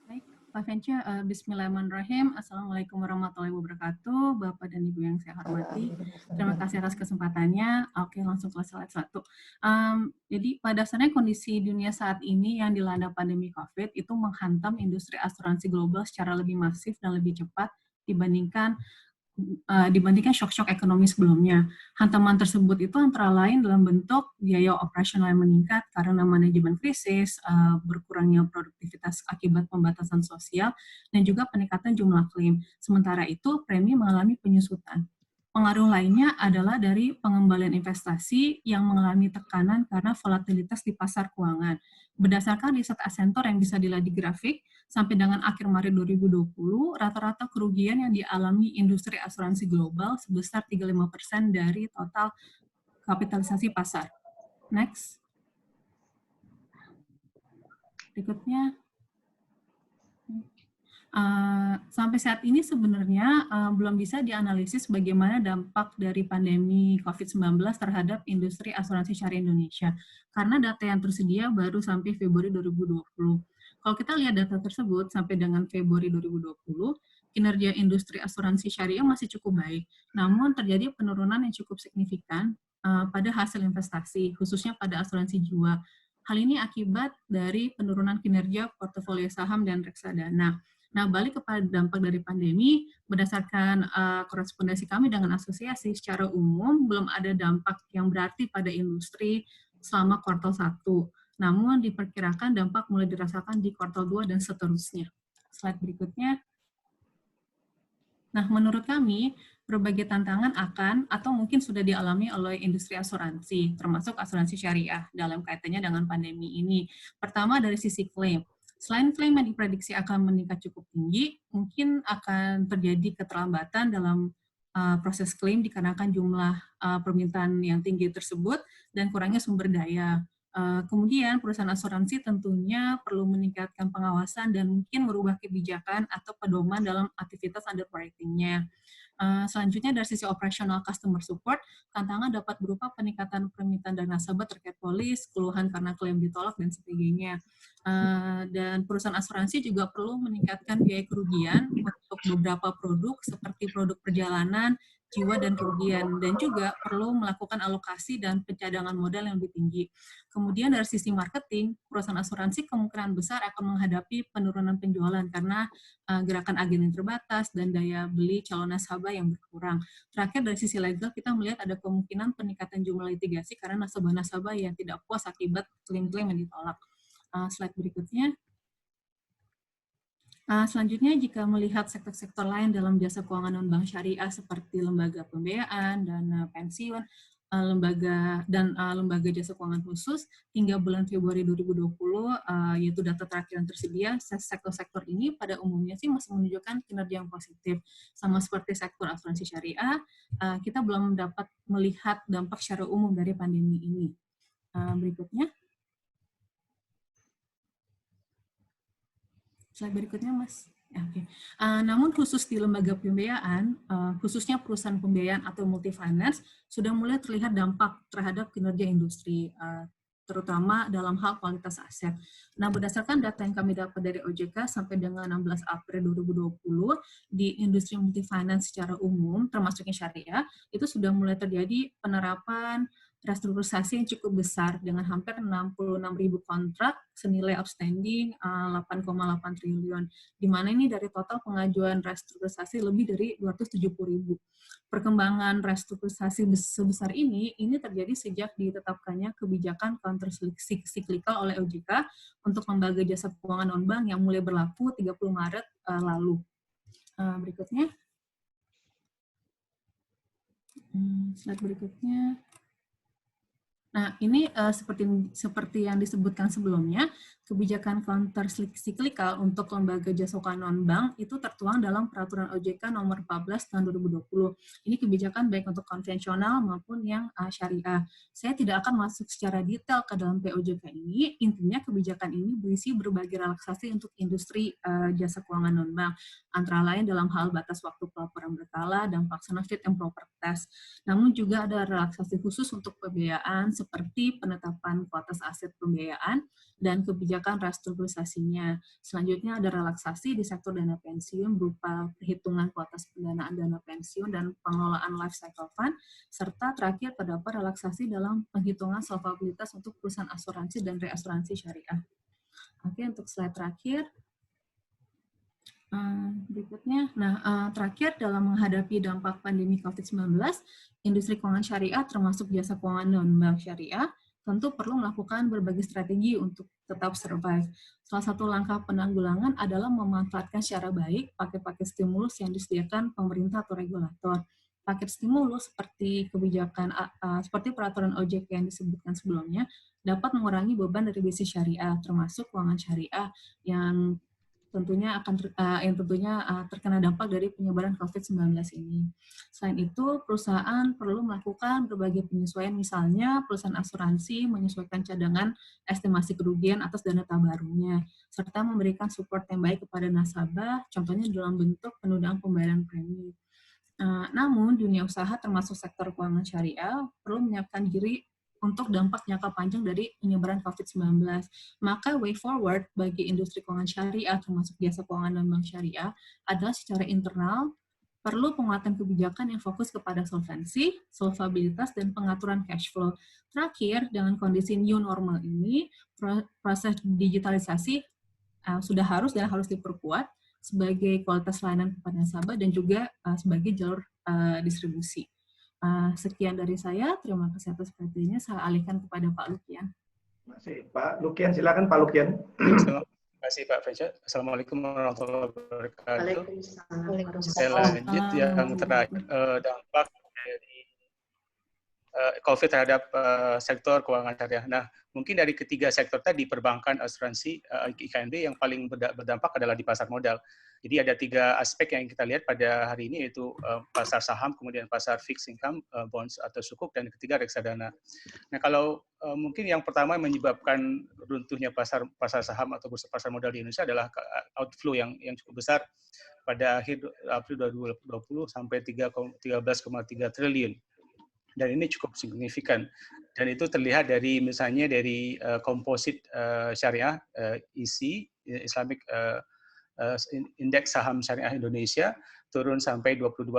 Baik, Pak Fenca, bismillahirrahmanirrahim. Assalamualaikum warahmatullahi wabarakatuh, Bapak dan Ibu yang saya hormati. Terima kasih atas kesempatannya. Oke, langsung ke slide 1. Jadi pada dasarnya kondisi dunia saat ini yang dilanda pandemi COVID itu menghantam industri asuransi global secara lebih masif dan lebih cepat dibandingkan shock-shock ekonomi sebelumnya. Hantaman tersebut itu antara lain dalam bentuk biaya operasional yang meningkat karena manajemen krisis, berkurangnya produktivitas akibat pembatasan sosial, dan juga peningkatan jumlah klaim. Sementara itu, premi mengalami penyusutan. Pengaruh lainnya adalah dari pengembalian investasi yang mengalami tekanan karena volatilitas di pasar keuangan. Berdasarkan riset Accenture yang bisa dilihat di grafik, sampai dengan akhir Maret 2020, rata-rata kerugian yang dialami industri asuransi global sebesar 35% dari total kapitalisasi pasar. Next. Berikutnya. Sampai saat ini sebenarnya belum bisa dianalisis bagaimana dampak dari pandemi COVID-19 terhadap industri asuransi syariah Indonesia, karena data yang tersedia baru sampai Februari 2020. Kalau kita lihat data tersebut, sampai dengan Februari 2020, kinerja industri asuransi syariah masih cukup baik, namun terjadi penurunan yang cukup signifikan pada hasil investasi, khususnya pada asuransi jiwa. Hal ini akibat dari penurunan kinerja portofolio saham dan reksadana. Nah, balik kepada dampak dari pandemi, berdasarkan korespondensi kami dengan asosiasi, secara umum belum ada dampak yang berarti pada industri selama kuartal 1. Namun diperkirakan dampak mulai dirasakan di kuartal 2 dan seterusnya. Slide berikutnya. Nah, menurut kami, berbagai tantangan akan atau mungkin sudah dialami oleh industri asuransi, termasuk asuransi syariah dalam kaitannya dengan pandemi ini. Pertama, dari sisi klaim. Selain klaim yang diprediksi akan meningkat cukup tinggi, mungkin akan terjadi keterlambatan dalam proses klaim dikarenakan jumlah permintaan yang tinggi tersebut dan kurangnya sumber daya. Kemudian perusahaan asuransi tentunya perlu meningkatkan pengawasan dan mungkin merubah kebijakan atau pedoman dalam aktivitas underwriting-nya. Selanjutnya dari sisi operasional customer support, tantangan dapat berupa peningkatan permintaan dari nasabah terkait polis, keluhan karena klaim ditolak, dan sebagainya. Dan perusahaan asuransi juga perlu meningkatkan biaya kerugian untuk beberapa produk seperti produk perjalanan, jiwa, dan kerugian, dan juga perlu melakukan alokasi dan pencadangan modal yang lebih tinggi. Kemudian dari sisi marketing, perusahaan asuransi kemungkinan besar akan menghadapi penurunan penjualan karena gerakan agen yang terbatas dan daya beli calon nasabah yang berkurang. Terakhir dari sisi legal, kita melihat ada kemungkinan peningkatan jumlah litigasi karena nasabah-nasabah yang tidak puas akibat klaim-klaim yang ditolak. Slide berikutnya. Selanjutnya, jika melihat sektor-sektor lain dalam jasa keuangan non-bank syariah seperti lembaga pembiayaan, dana pensiun, lembaga jasa keuangan khusus, hingga bulan Februari 2020, yaitu data terakhir yang tersedia, sektor-sektor ini pada umumnya sih masih menunjukkan kinerja yang positif. Sama seperti sektor asuransi syariah, kita belum dapat melihat dampak secara umum dari pandemi ini. Berikutnya. Slide berikutnya, Mas. Ya, okay. Namun khusus di lembaga pembiayaan, khususnya perusahaan pembiayaan atau multi-finance, sudah mulai terlihat dampak terhadap kinerja industri, terutama dalam hal kualitas aset. Nah, berdasarkan data yang kami dapat dari OJK sampai dengan 16 April 2020, di industri multi-finance secara umum, termasuknya syariah, itu sudah mulai terjadi penerapan restrukturisasi yang cukup besar dengan hampir 66.000 kontrak senilai outstanding 8,8 triliun, di mana ini dari total pengajuan restrukturisasi lebih dari 270.000. Perkembangan restrukturisasi sebesar ini terjadi sejak ditetapkannya kebijakan counter cyclical oleh OJK untuk lembaga jasa keuangan non-bank yang mulai berlaku 30 Maret lalu. Berikutnya. Slide berikutnya. Nah, ini seperti yang disebutkan sebelumnya, kebijakan counter cyclical untuk lembaga jasa keuangan non-bank itu tertuang dalam Peraturan OJK Nomor 14 Tahun 2020. Ini kebijakan baik untuk konvensional maupun yang syariah. Saya tidak akan masuk secara detail ke dalam POJK ini. Intinya kebijakan ini berisi berbagai relaksasi untuk industri jasa keuangan non-bank, antara lain dalam hal batas waktu pelaporan berkala dan pelaksanaan fit and proper test. Namun juga ada relaksasi khusus untuk pembiayaan seperti penetapan kuotas aset pembiayaan dan kebijakan restrukturisasinya. Selanjutnya ada relaksasi di sektor dana pensiun berupa perhitungan kuotas pendanaan dana pensiun dan pengelolaan life cycle fund, serta terakhir terdapat relaksasi dalam penghitungan solvabilitas untuk perusahaan asuransi dan reasuransi syariah. Oke, untuk slide terakhir. Berikutnya, terakhir dalam menghadapi dampak pandemi COVID-19, industri keuangan syariah termasuk jasa keuangan non-bank syariah tentu perlu melakukan berbagai strategi untuk tetap survive. Salah satu langkah penanggulangan adalah memanfaatkan secara baik paket-paket stimulus yang disediakan pemerintah atau regulator. Paket stimulus seperti kebijakan seperti peraturan OJK yang disebutkan sebelumnya dapat mengurangi beban dari bisnis syariah, termasuk keuangan syariah yang tentunya terkena dampak dari penyebaran COVID-19 ini. Selain itu, perusahaan perlu melakukan berbagai penyesuaian, misalnya perusahaan asuransi menyesuaikan cadangan estimasi kerugian atas dana tabarunya, serta memberikan support yang baik kepada nasabah, contohnya dalam bentuk penundaan pembayaran premi. Namun, dunia usaha termasuk sektor keuangan syariah perlu menyiapkan diri untuk dampak jangka panjang dari penyebaran COVID-19. Maka way forward bagi industri keuangan syariah, termasuk jasa keuangan non-bank syariah, adalah secara internal perlu penguatan kebijakan yang fokus kepada solvensi, solvabilitas, dan pengaturan cash flow. Terakhir, dengan kondisi new normal ini, proses digitalisasi sudah harus dan harus diperkuat sebagai kualitas layanan kepada nasabah dan juga sebagai jalur distribusi. Sekian dari saya, terima kasih atas perhatiannya. Saya alihkan kepada Pak Lukian. Masih Pak Lukian, silakan Pak Lukian. Terima kasih Pak Fenca. Assalamualaikum warahmatullahi wabarakatuh. Saya lanjut yang terakhir, dampak dari COVID terhadap sektor keuangan syariah. Nah, mungkin dari ketiga sektor tadi, perbankan, asuransi, IKNB, yang paling berdampak adalah di pasar modal. Jadi ada tiga aspek yang kita lihat pada hari ini, yaitu pasar saham, kemudian pasar fixed income, bonds atau sukuk, dan ketiga reksadana. Nah, kalau mungkin yang pertama menyebabkan runtuhnya pasar saham atau bursa pasar modal di Indonesia adalah outflow yang cukup besar pada akhir April 2020 sampai 13,3 triliun. Dan ini cukup signifikan. Dan itu terlihat dari misalnya dari komposit syariah, ISI, Islamic Indeks Saham Syariah Indonesia, turun sampai 23%.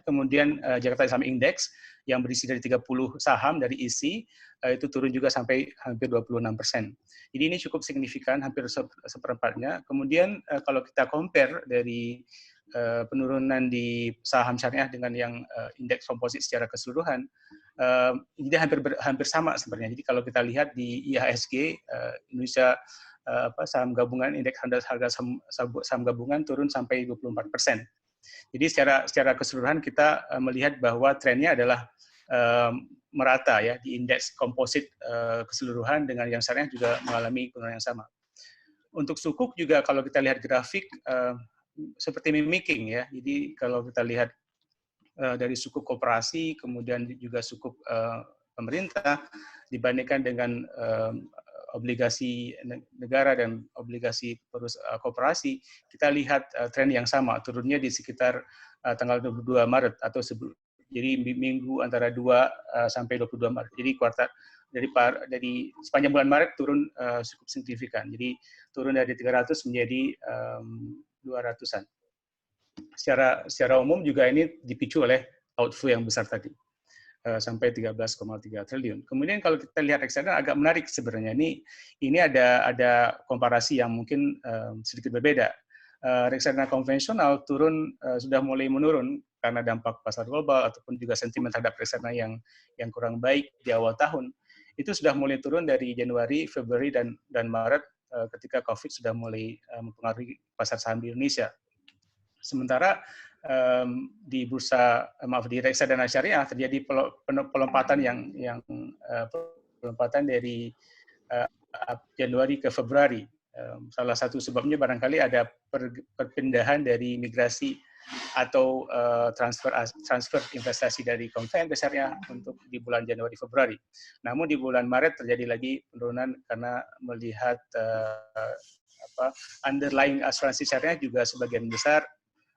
Kemudian Jakarta Islamic Index yang berisi dari 30 saham dari ISI, itu turun juga sampai hampir 26%. Jadi ini cukup signifikan, hampir seperempatnya. Kemudian kalau kita compare dari penurunan di saham syariah dengan yang indeks komposit secara keseluruhan, jadi hampir sama sebenarnya. Jadi kalau kita lihat di IHSG, Indonesia saham gabungan, indeks harga saham gabungan turun sampai 24%. Jadi secara keseluruhan kita melihat bahwa trennya adalah merata ya, di indeks komposit keseluruhan dengan yang syariah juga mengalami penurunan yang sama. Untuk sukuk juga kalau kita lihat grafik seperti mimicking ya. Jadi kalau kita lihat dari sukuk koperasi, kemudian juga sukuk pemerintah dibandingkan dengan obligasi negara dan obligasi koperasi, kita lihat tren yang sama, turunnya di sekitar tanggal 22 Maret atau jadi minggu antara 2 sampai 22 Maret. Jadi kuartal dari sepanjang bulan Maret turun cukup signifikan. Jadi turun dari 300 menjadi 200-an. Secara umum juga ini dipicu oleh outflow yang besar tadi. Sampai 13,3 triliun. Kemudian kalau kita lihat reksadana agak menarik sebenarnya. Ini ada komparasi yang mungkin sedikit berbeda. Reksadana konvensional sudah mulai menurun karena dampak pasar global ataupun juga sentimen terhadap reksadana yang kurang baik di awal tahun. Itu sudah mulai turun dari Januari, Februari dan Maret ketika COVID sudah mulai mempengaruhi pasar saham di Indonesia. Sementara di bursa di reksadana syariah terjadi pelompatan pelompatan dari Januari ke Februari. Salah satu sebabnya barangkali ada perpindahan dari migrasi atau transfer investasi dari konven ke syariah untuk di bulan Januari Februari. Namun di bulan Maret terjadi lagi penurunan karena melihat underlying asuransi syariah juga sebagian besar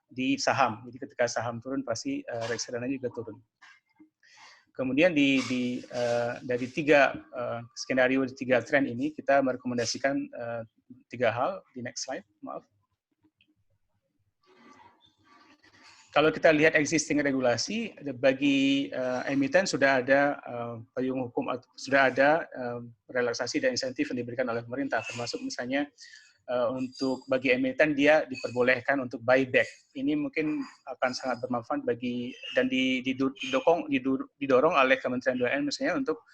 di saham. Jadi ketika saham turun pasti reksadana juga turun. Kemudian dari skenario 3 tren ini kita merekomendasikan 3 hal di next slide, maaf. Kalau kita lihat existing regulasi bagi emiten sudah ada payung hukum, sudah ada relaksasi dan insentif yang diberikan oleh pemerintah, termasuk misalnya untuk bagi emiten dia diperbolehkan untuk buyback. Ini mungkin akan sangat bermanfaat dan didorong oleh Kementerian BUMN misalnya untuk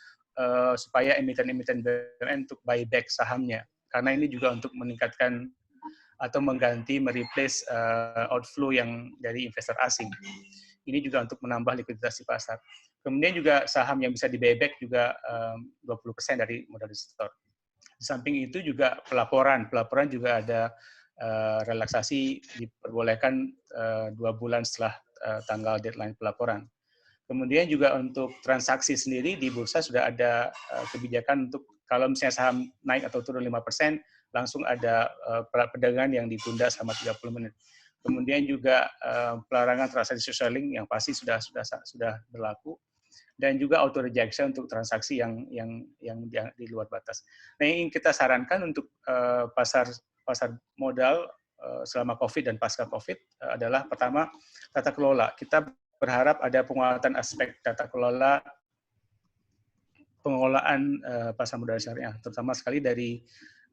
supaya emiten-emiten BUMN untuk buyback sahamnya. Karena ini juga untuk meningkatkan atau mereplace outflow yang dari investor asing. Ini juga untuk menambah likuiditas di pasar. Kemudian juga saham yang bisa di buyback juga 20% dari modal investor. Di samping itu juga pelaporan juga ada relaksasi diperbolehkan 2 bulan setelah tanggal deadline pelaporan. Kemudian juga untuk transaksi sendiri di bursa sudah ada kebijakan untuk kalau misalnya saham naik atau turun 5%, langsung ada perdagangan yang ditunda selama 30 menit. Kemudian juga pelarangan transaksi social link yang pasti sudah berlaku. Dan juga auto rejection untuk transaksi yang di luar batas. Nah, yang ingin kita sarankan untuk pasar modal selama COVID dan pasca COVID adalah pertama tata kelola. Kita berharap ada penguatan aspek tata kelola pengelolaan pasar modal syariah, terutama sekali dari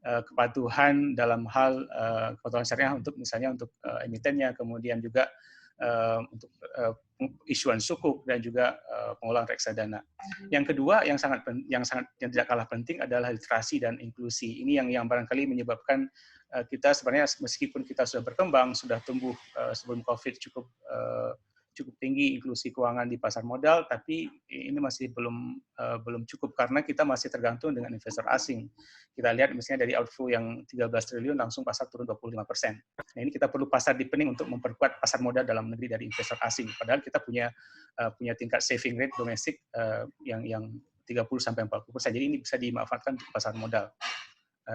kepatuhan dalam hal kepatuhan syariah untuk misalnya untuk emitennya, kemudian juga untuk isuan sukuk dan juga pengelolaan reksadana. Yang kedua yang tidak kalah penting adalah literasi dan inklusi. Ini yang barangkali menyebabkan kita sebenarnya meskipun kita sudah berkembang, sudah tumbuh sebelum COVID cukup tinggi inklusi keuangan di pasar modal, tapi ini masih belum cukup karena kita masih tergantung dengan investor asing. Kita lihat misalnya dari outflow yang 13 triliun langsung pasar turun 25%. Nah, ini kita perlu pasar deepening untuk memperkuat pasar modal dalam negeri dari investor asing. Padahal kita punya tingkat saving rate domestik yang 30-40%. Jadi ini bisa dimanfaatkan untuk pasar modal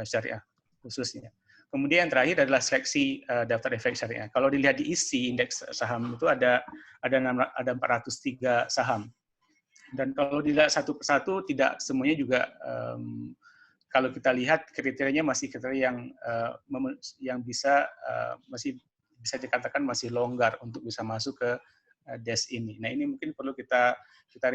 syariah khususnya. Kemudian yang terakhir adalah seleksi daftar efek syariah. Kalau dilihat di isi indeks saham itu ada 403 saham. Dan kalau dilihat satu persatu tidak semuanya juga kalau kita lihat kriterianya masih kriteria yang masih bisa dikatakan masih longgar untuk bisa masuk ke DES ini. Nah, ini mungkin perlu kita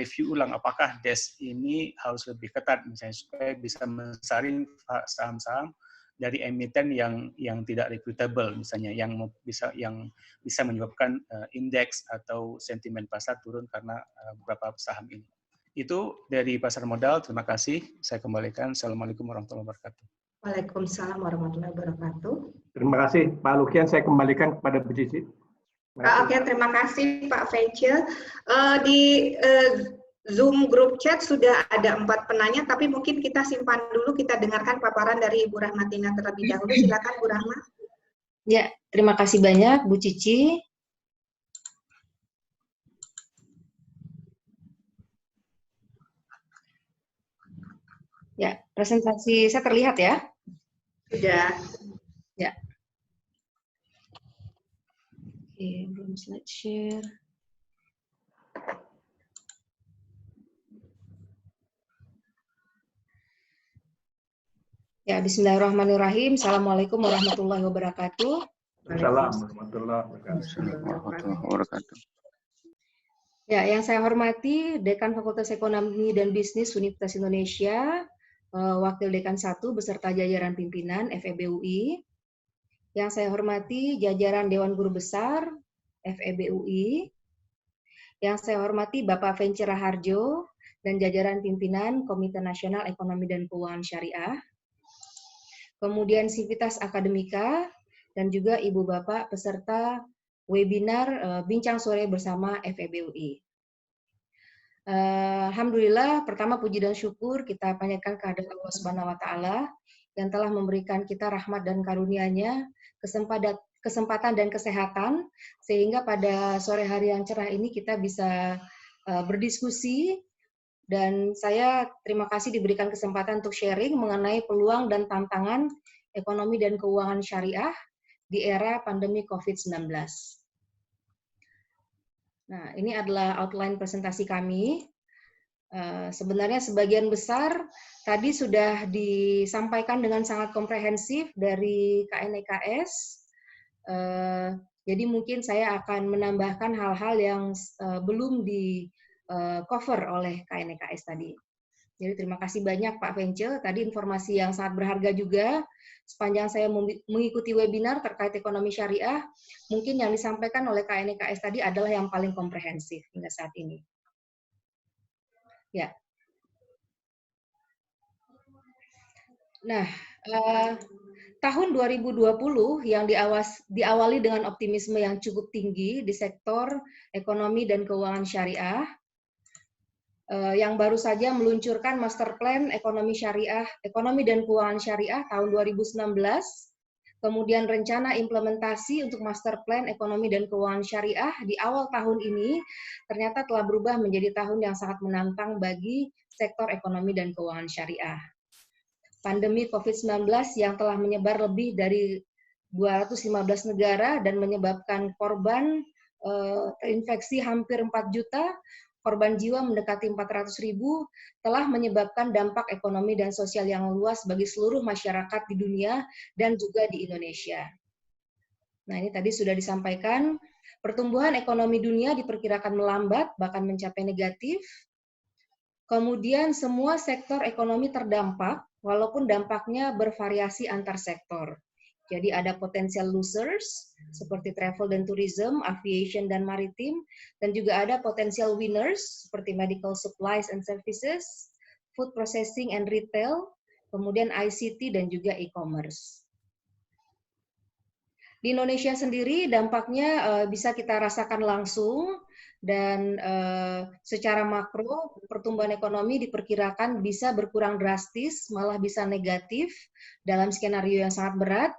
review ulang apakah DES ini harus lebih ketat misalnya supaya bisa mensaring saham-saham dari emiten yang tidak reputable misalnya yang bisa menyebabkan indeks atau sentimen pasar turun karena beberapa saham ini. Itu dari pasar modal. Terima kasih. Saya kembalikan. Assalamualaikum warahmatullahi wabarakatuh. Waalaikumsalam warahmatullahi wabarakatuh. Terima kasih Pak Lukian. Saya kembalikan kepada Bu Cici. Oke, terima kasih Pak Fece. Di Zoom Group Chat sudah ada 4 penanya, tapi mungkin kita simpan dulu, kita dengarkan paparan dari Ibu Rahmatina terlebih dahulu. Silakan Bu Rahma. Ya, terima kasih banyak Bu Cici. Ya, presentasi saya terlihat ya? Sudah. Ya. Oke, belum slide share. Ya, bismillahirrahmanirrahim. Assalamualaikum warahmatullahi wabarakatuh. Assalamualaikum warahmatullahi wabarakatuh. Ya, yang saya hormati Dekan Fakultas Ekonomi dan Bisnis Universitas Indonesia, Wakil Dekan 1 beserta jajaran pimpinan FEB UI. Yang saya hormati jajaran Dewan Guru Besar FEB UI. Yang saya hormati Bapak Fence Raharjo dan jajaran pimpinan Komite Nasional Ekonomi dan Keuangan Syariah. Kemudian Sivitas Akademika, dan juga Ibu Bapak peserta webinar Bincang Sore bersama FEB UI. Alhamdulillah, pertama puji dan syukur kita panjatkan kehadirat Allah Subhanahu wa taala yang telah memberikan kita rahmat dan karunia-Nya, kesempatan dan kesehatan sehingga pada sore hari yang cerah ini kita bisa berdiskusi, dan saya terima kasih diberikan kesempatan untuk sharing mengenai peluang dan tantangan ekonomi dan keuangan syariah di era pandemi COVID-19. Nah, ini adalah outline presentasi kami. Sebenarnya sebagian besar tadi sudah disampaikan dengan sangat komprehensif dari KNEKS. Jadi mungkin saya akan menambahkan hal-hal yang belum di cover oleh KNEKS tadi. Jadi terima kasih banyak Pak Vence. Tadi informasi yang sangat berharga juga. Sepanjang saya mengikuti webinar terkait ekonomi syariah, mungkin yang disampaikan oleh KNEKS tadi adalah yang paling komprehensif hingga saat ini. Ya. Nah, tahun 2020 yang diawali dengan optimisme yang cukup tinggi di sektor ekonomi dan keuangan syariah, yang baru saja meluncurkan Master Plan Ekonomi dan Keuangan Syariah tahun 2019, kemudian rencana implementasi untuk Master Plan Ekonomi dan Keuangan Syariah di awal tahun ini ternyata telah berubah menjadi tahun yang sangat menantang bagi sektor ekonomi dan keuangan syariah. Pandemi COVID-19 yang telah menyebar lebih dari 215 negara dan menyebabkan korban terinfeksi hampir 4 juta, korban jiwa mendekati 400.000, telah menyebabkan dampak ekonomi dan sosial yang luas bagi seluruh masyarakat di dunia dan juga di Indonesia. Nah, ini tadi sudah disampaikan, pertumbuhan ekonomi dunia diperkirakan melambat, bahkan mencapai negatif. Kemudian semua sektor ekonomi terdampak, walaupun dampaknya bervariasi antar sektor. Jadi ada potensial losers seperti travel dan tourism, aviation dan maritim, dan juga ada potensial winners seperti medical supplies and services, food processing and retail, kemudian ICT dan juga e-commerce. Di Indonesia sendiri dampaknya bisa kita rasakan langsung, dan secara makro pertumbuhan ekonomi diperkirakan bisa berkurang drastis, malah bisa negatif dalam skenario yang sangat berat.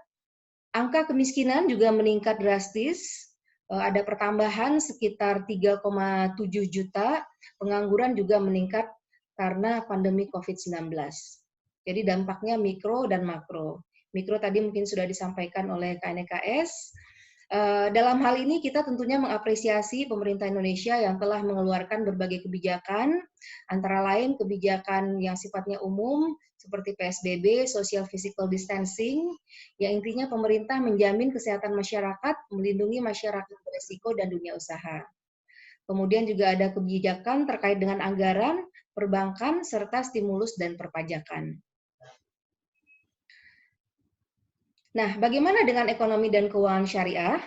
Angka kemiskinan juga meningkat drastis, ada pertambahan sekitar 3,7 juta, pengangguran juga meningkat karena pandemi COVID-19. Jadi dampaknya mikro dan makro. Mikro tadi mungkin sudah disampaikan oleh KNEKS. Dalam hal ini kita tentunya mengapresiasi pemerintah Indonesia yang telah mengeluarkan berbagai kebijakan, antara lain kebijakan yang sifatnya umum seperti PSBB, Social Physical Distancing, yang intinya pemerintah menjamin kesehatan masyarakat, melindungi masyarakat beresiko dan dunia usaha. Kemudian juga ada kebijakan terkait dengan anggaran, perbankan, serta stimulus dan perpajakan. Nah, bagaimana dengan ekonomi dan keuangan syariah?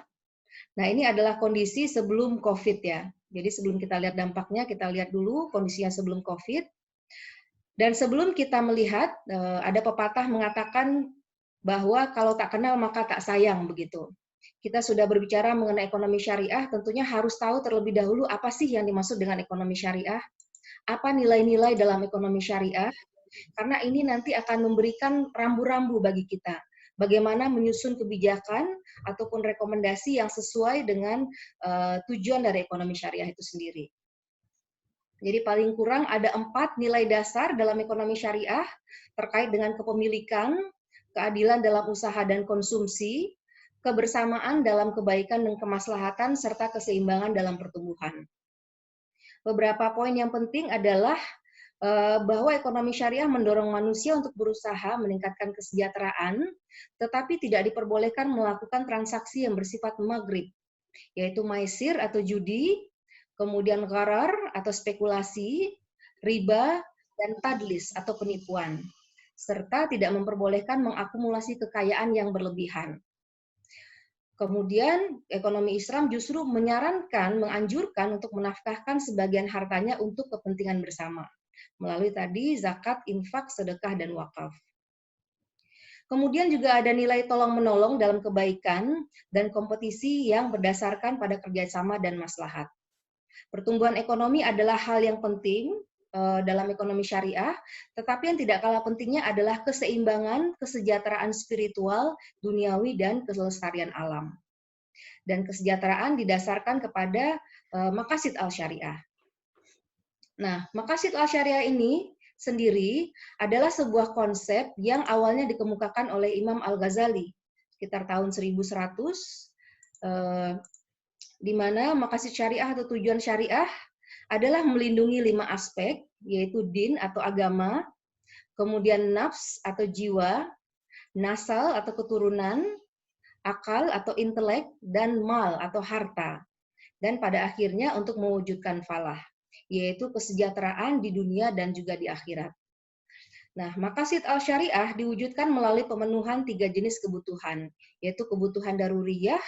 Nah, ini adalah kondisi sebelum COVID ya. Jadi sebelum kita lihat dampaknya, kita lihat dulu kondisinya sebelum COVID. Dan sebelum kita melihat, ada pepatah mengatakan bahwa kalau tak kenal maka tak sayang, begitu. Kita sudah berbicara mengenai ekonomi syariah, tentunya harus tahu terlebih dahulu apa sih yang dimaksud dengan ekonomi syariah, apa nilai-nilai dalam ekonomi syariah, karena ini nanti akan memberikan rambu-rambu bagi kita. Bagaimana menyusun kebijakan ataupun rekomendasi yang sesuai dengan tujuan dari ekonomi syariah itu sendiri. Jadi paling kurang ada 4 nilai dasar dalam ekonomi syariah terkait dengan kepemilikan, keadilan dalam usaha dan konsumsi, kebersamaan dalam kebaikan dan kemaslahatan, serta keseimbangan dalam pertumbuhan. Beberapa poin yang penting adalah bahwa ekonomi syariah mendorong manusia untuk berusaha meningkatkan kesejahteraan, tetapi tidak diperbolehkan melakukan transaksi yang bersifat maghrib, yaitu maisir atau judi, kemudian gharar atau spekulasi, riba, dan tadlis atau penipuan, serta tidak memperbolehkan mengakumulasi kekayaan yang berlebihan. Kemudian ekonomi Islam justru menganjurkan untuk menafkahkan sebagian hartanya untuk kepentingan bersama, melalui tadi zakat, infak, sedekah, dan wakaf. Kemudian juga ada nilai tolong-menolong dalam kebaikan dan kompetisi yang berdasarkan pada kerjasama dan maslahat. Pertumbuhan ekonomi adalah hal yang penting dalam ekonomi syariah, tetapi yang tidak kalah pentingnya adalah keseimbangan, kesejahteraan spiritual, duniawi, dan kelestarian alam. Dan kesejahteraan didasarkan kepada maqasid al-syariah. Nah, maqasid al-syariah ini sendiri adalah sebuah konsep yang awalnya dikemukakan oleh Imam Al-Ghazali sekitar tahun 1100, di mana maqasid syariah atau tujuan syariah adalah melindungi 5 aspek, yaitu din atau agama, kemudian nafs atau jiwa, nasal atau keturunan, akal atau intelek, dan mal atau harta. Dan pada akhirnya untuk mewujudkan falah, yaitu kesejahteraan di dunia dan juga di akhirat. Nah, maqasid al-syariah diwujudkan melalui pemenuhan 3 jenis kebutuhan, yaitu kebutuhan daruriyah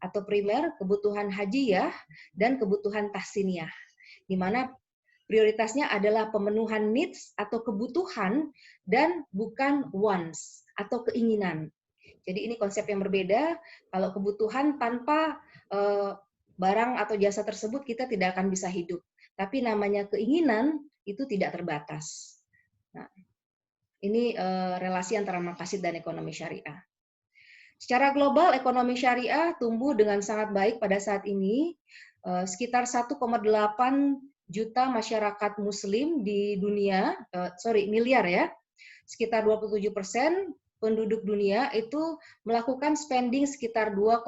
atau primer, kebutuhan hajiyah, dan kebutuhan tahsiniyah, di mana prioritasnya adalah pemenuhan needs atau kebutuhan dan bukan wants atau keinginan. Jadi ini konsep yang berbeda. Kalau kebutuhan tanpa barang atau jasa tersebut kita tidak akan bisa hidup. Tapi namanya keinginan itu tidak terbatas. Nah, ini relasi antara maqasid dan ekonomi syariah. Secara global, ekonomi syariah tumbuh dengan sangat baik pada saat ini. Sekitar 1,8 juta masyarakat muslim di dunia, miliar ya. Sekitar 27% penduduk dunia itu melakukan spending sekitar 2,2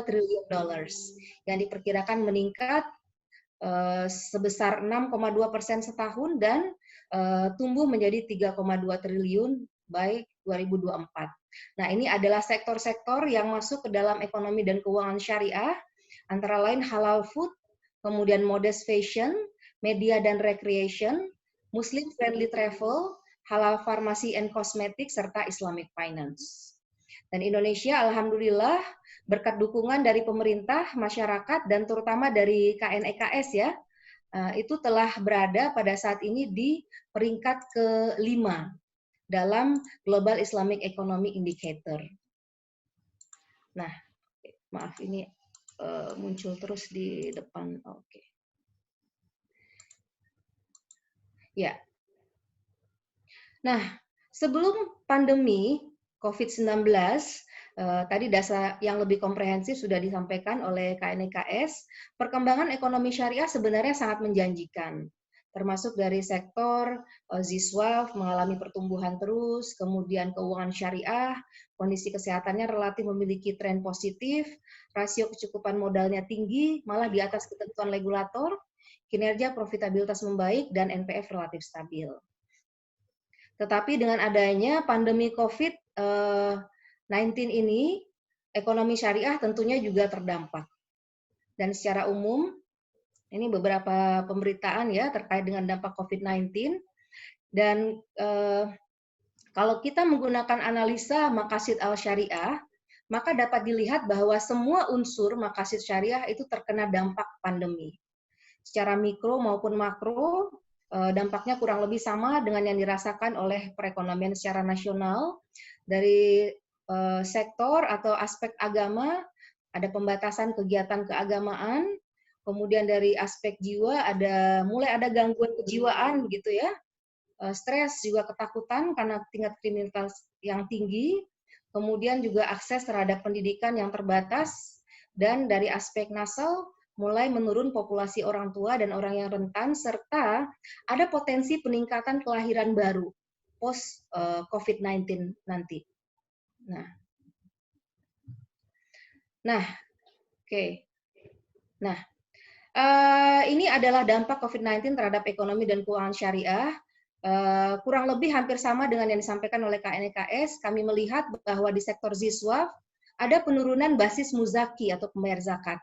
triliun dollars yang diperkirakan meningkat sebesar 6,2% setahun dan tumbuh menjadi 3,2 triliun by 2024. Nah, ini adalah sektor-sektor yang masuk ke dalam ekonomi dan keuangan syariah, antara lain halal food, kemudian modest fashion, media dan recreation, Muslim friendly travel, halal pharmacy and cosmetic, serta Islamic finance. Dan Indonesia, alhamdulillah, berkat dukungan dari pemerintah, masyarakat, dan terutama dari KNEKS ya, itu telah berada pada saat ini di peringkat ke-5 dalam Global Islamic Economic Indicator. Nah, maaf ini muncul terus di depan. Oke. Ya. Nah, sebelum pandemi COVID-19, tadi data yang lebih komprehensif sudah disampaikan oleh KNEKS, perkembangan ekonomi syariah sebenarnya sangat menjanjikan, termasuk dari sektor Ziswaf mengalami pertumbuhan terus, kemudian keuangan syariah, kondisi kesehatannya relatif memiliki tren positif, rasio kecukupan modalnya tinggi, malah di atas ketentuan regulator, kinerja profitabilitas membaik, dan NPF relatif stabil. Tetapi dengan adanya pandemi COVID-19 ini, ekonomi syariah tentunya juga terdampak. Dan secara umum, ini beberapa pemberitaan ya terkait dengan dampak COVID-19. Dan kalau kita menggunakan analisa maqasid al-syariah, maka dapat dilihat bahwa semua unsur maqasid syariah itu terkena dampak pandemi. Secara mikro maupun makro, dampaknya kurang lebih sama dengan yang dirasakan oleh perekonomian secara nasional. Dari sektor atau aspek agama, ada pembatasan kegiatan keagamaan, kemudian dari aspek jiwa mulai ada gangguan kejiwaan gitu ya, stres juga ketakutan karena tingkat kriminalitas yang tinggi, kemudian juga akses terhadap pendidikan yang terbatas, dan dari aspek nasal mulai menurun populasi orang tua dan orang yang rentan, serta ada potensi peningkatan kelahiran baru post COVID-19 nanti. Nah, oke. Nah, ini adalah dampak COVID-19 terhadap ekonomi dan keuangan syariah. Kurang lebih hampir sama dengan yang disampaikan oleh KNEKS. Kami melihat bahwa di sektor Ziswaf ada penurunan basis muzaki atau pembayar zakat.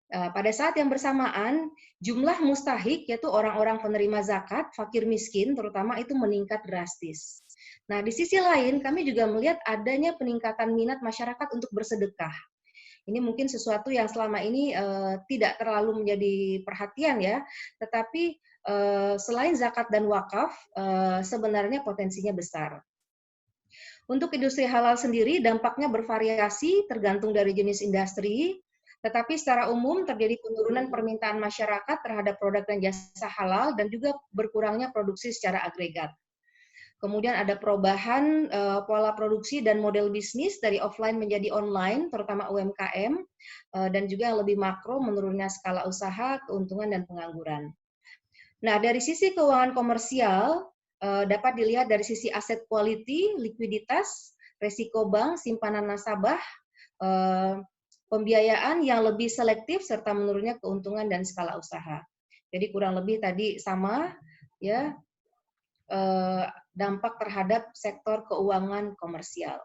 Pada saat yang bersamaan, jumlah mustahik, yaitu orang-orang penerima zakat, fakir miskin terutama, itu meningkat drastis. Nah, di sisi lain, kami juga melihat adanya peningkatan minat masyarakat untuk bersedekah. Ini mungkin sesuatu yang selama ini tidak terlalu menjadi perhatian ya, tetapi selain zakat dan wakaf, sebenarnya potensinya besar. Untuk industri halal sendiri, dampaknya bervariasi tergantung dari jenis industri, tetapi secara umum terjadi penurunan permintaan masyarakat terhadap produk dan jasa halal dan juga berkurangnya produksi secara agregat. Kemudian ada perubahan pola produksi dan model bisnis dari offline menjadi online, terutama UMKM, dan juga yang lebih makro menurunnya skala usaha, keuntungan, dan pengangguran. Nah, dari sisi keuangan komersial, dapat dilihat dari sisi aset quality, likuiditas, resiko bank, simpanan nasabah, pembiayaan yang lebih selektif, serta menurunnya keuntungan dan skala usaha. Jadi kurang lebih tadi sama, ya, dampak terhadap sektor keuangan komersial.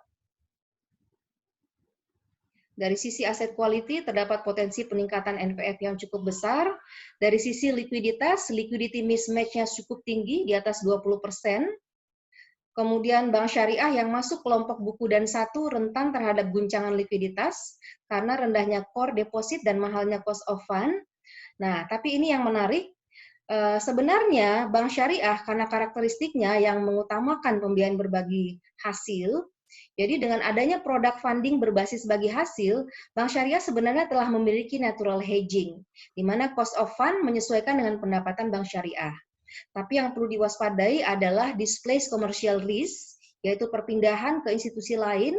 Dari sisi aset quality, terdapat potensi peningkatan NPF yang cukup besar. Dari sisi likuiditas, liquidity mismatch-nya cukup tinggi, di atas 20%. Kemudian bank syariah yang masuk kelompok buku dan 1 rentan terhadap guncangan likuiditas, karena rendahnya core deposit dan mahalnya cost of fund. Nah, tapi ini yang menarik, sebenarnya bank syariah karena karakteristiknya yang mengutamakan pembiayaan berbagi hasil, jadi dengan adanya produk funding berbasis bagi hasil, bank syariah sebenarnya telah memiliki natural hedging, di mana cost of fund menyesuaikan dengan pendapatan bank syariah. Tapi yang perlu diwaspadai adalah displaced commercial risk, yaitu perpindahan ke institusi lain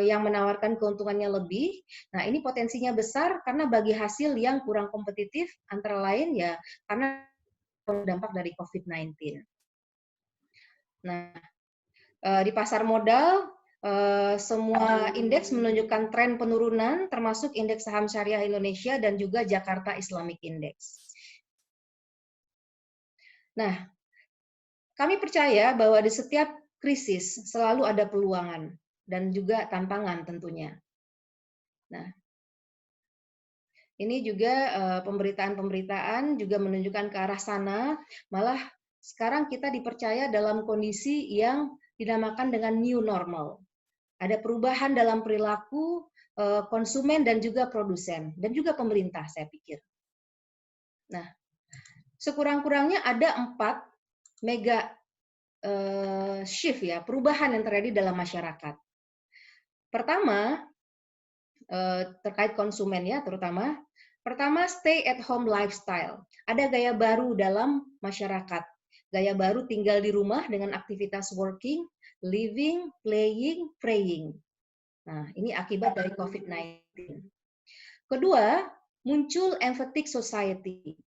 yang menawarkan keuntungannya lebih. Nah, ini potensinya besar karena bagi hasil yang kurang kompetitif, antara lain ya karena dampak dari COVID-19. Nah, di pasar modal, semua indeks menunjukkan tren penurunan, termasuk indeks saham syariah Indonesia dan juga Jakarta Islamic Index. Nah, kami percaya bahwa di setiap krisis selalu ada peluangan dan juga tantangan tentunya. Nah, ini juga pemberitaan-pemberitaan juga menunjukkan ke arah sana, malah sekarang kita dipercaya dalam kondisi yang dinamakan dengan new normal. Ada perubahan dalam perilaku konsumen dan juga produsen, dan juga pemerintah saya pikir. Nah, sekurang-kurangnya ada 4 mega shift ya, perubahan yang terjadi dalam masyarakat. Pertama, terkait konsumen ya terutama. Pertama, stay at home lifestyle. Ada gaya baru dalam masyarakat. Gaya baru tinggal di rumah dengan aktivitas working, living, playing, praying. Nah, ini akibat dari COVID-19. Kedua, muncul emphatic society.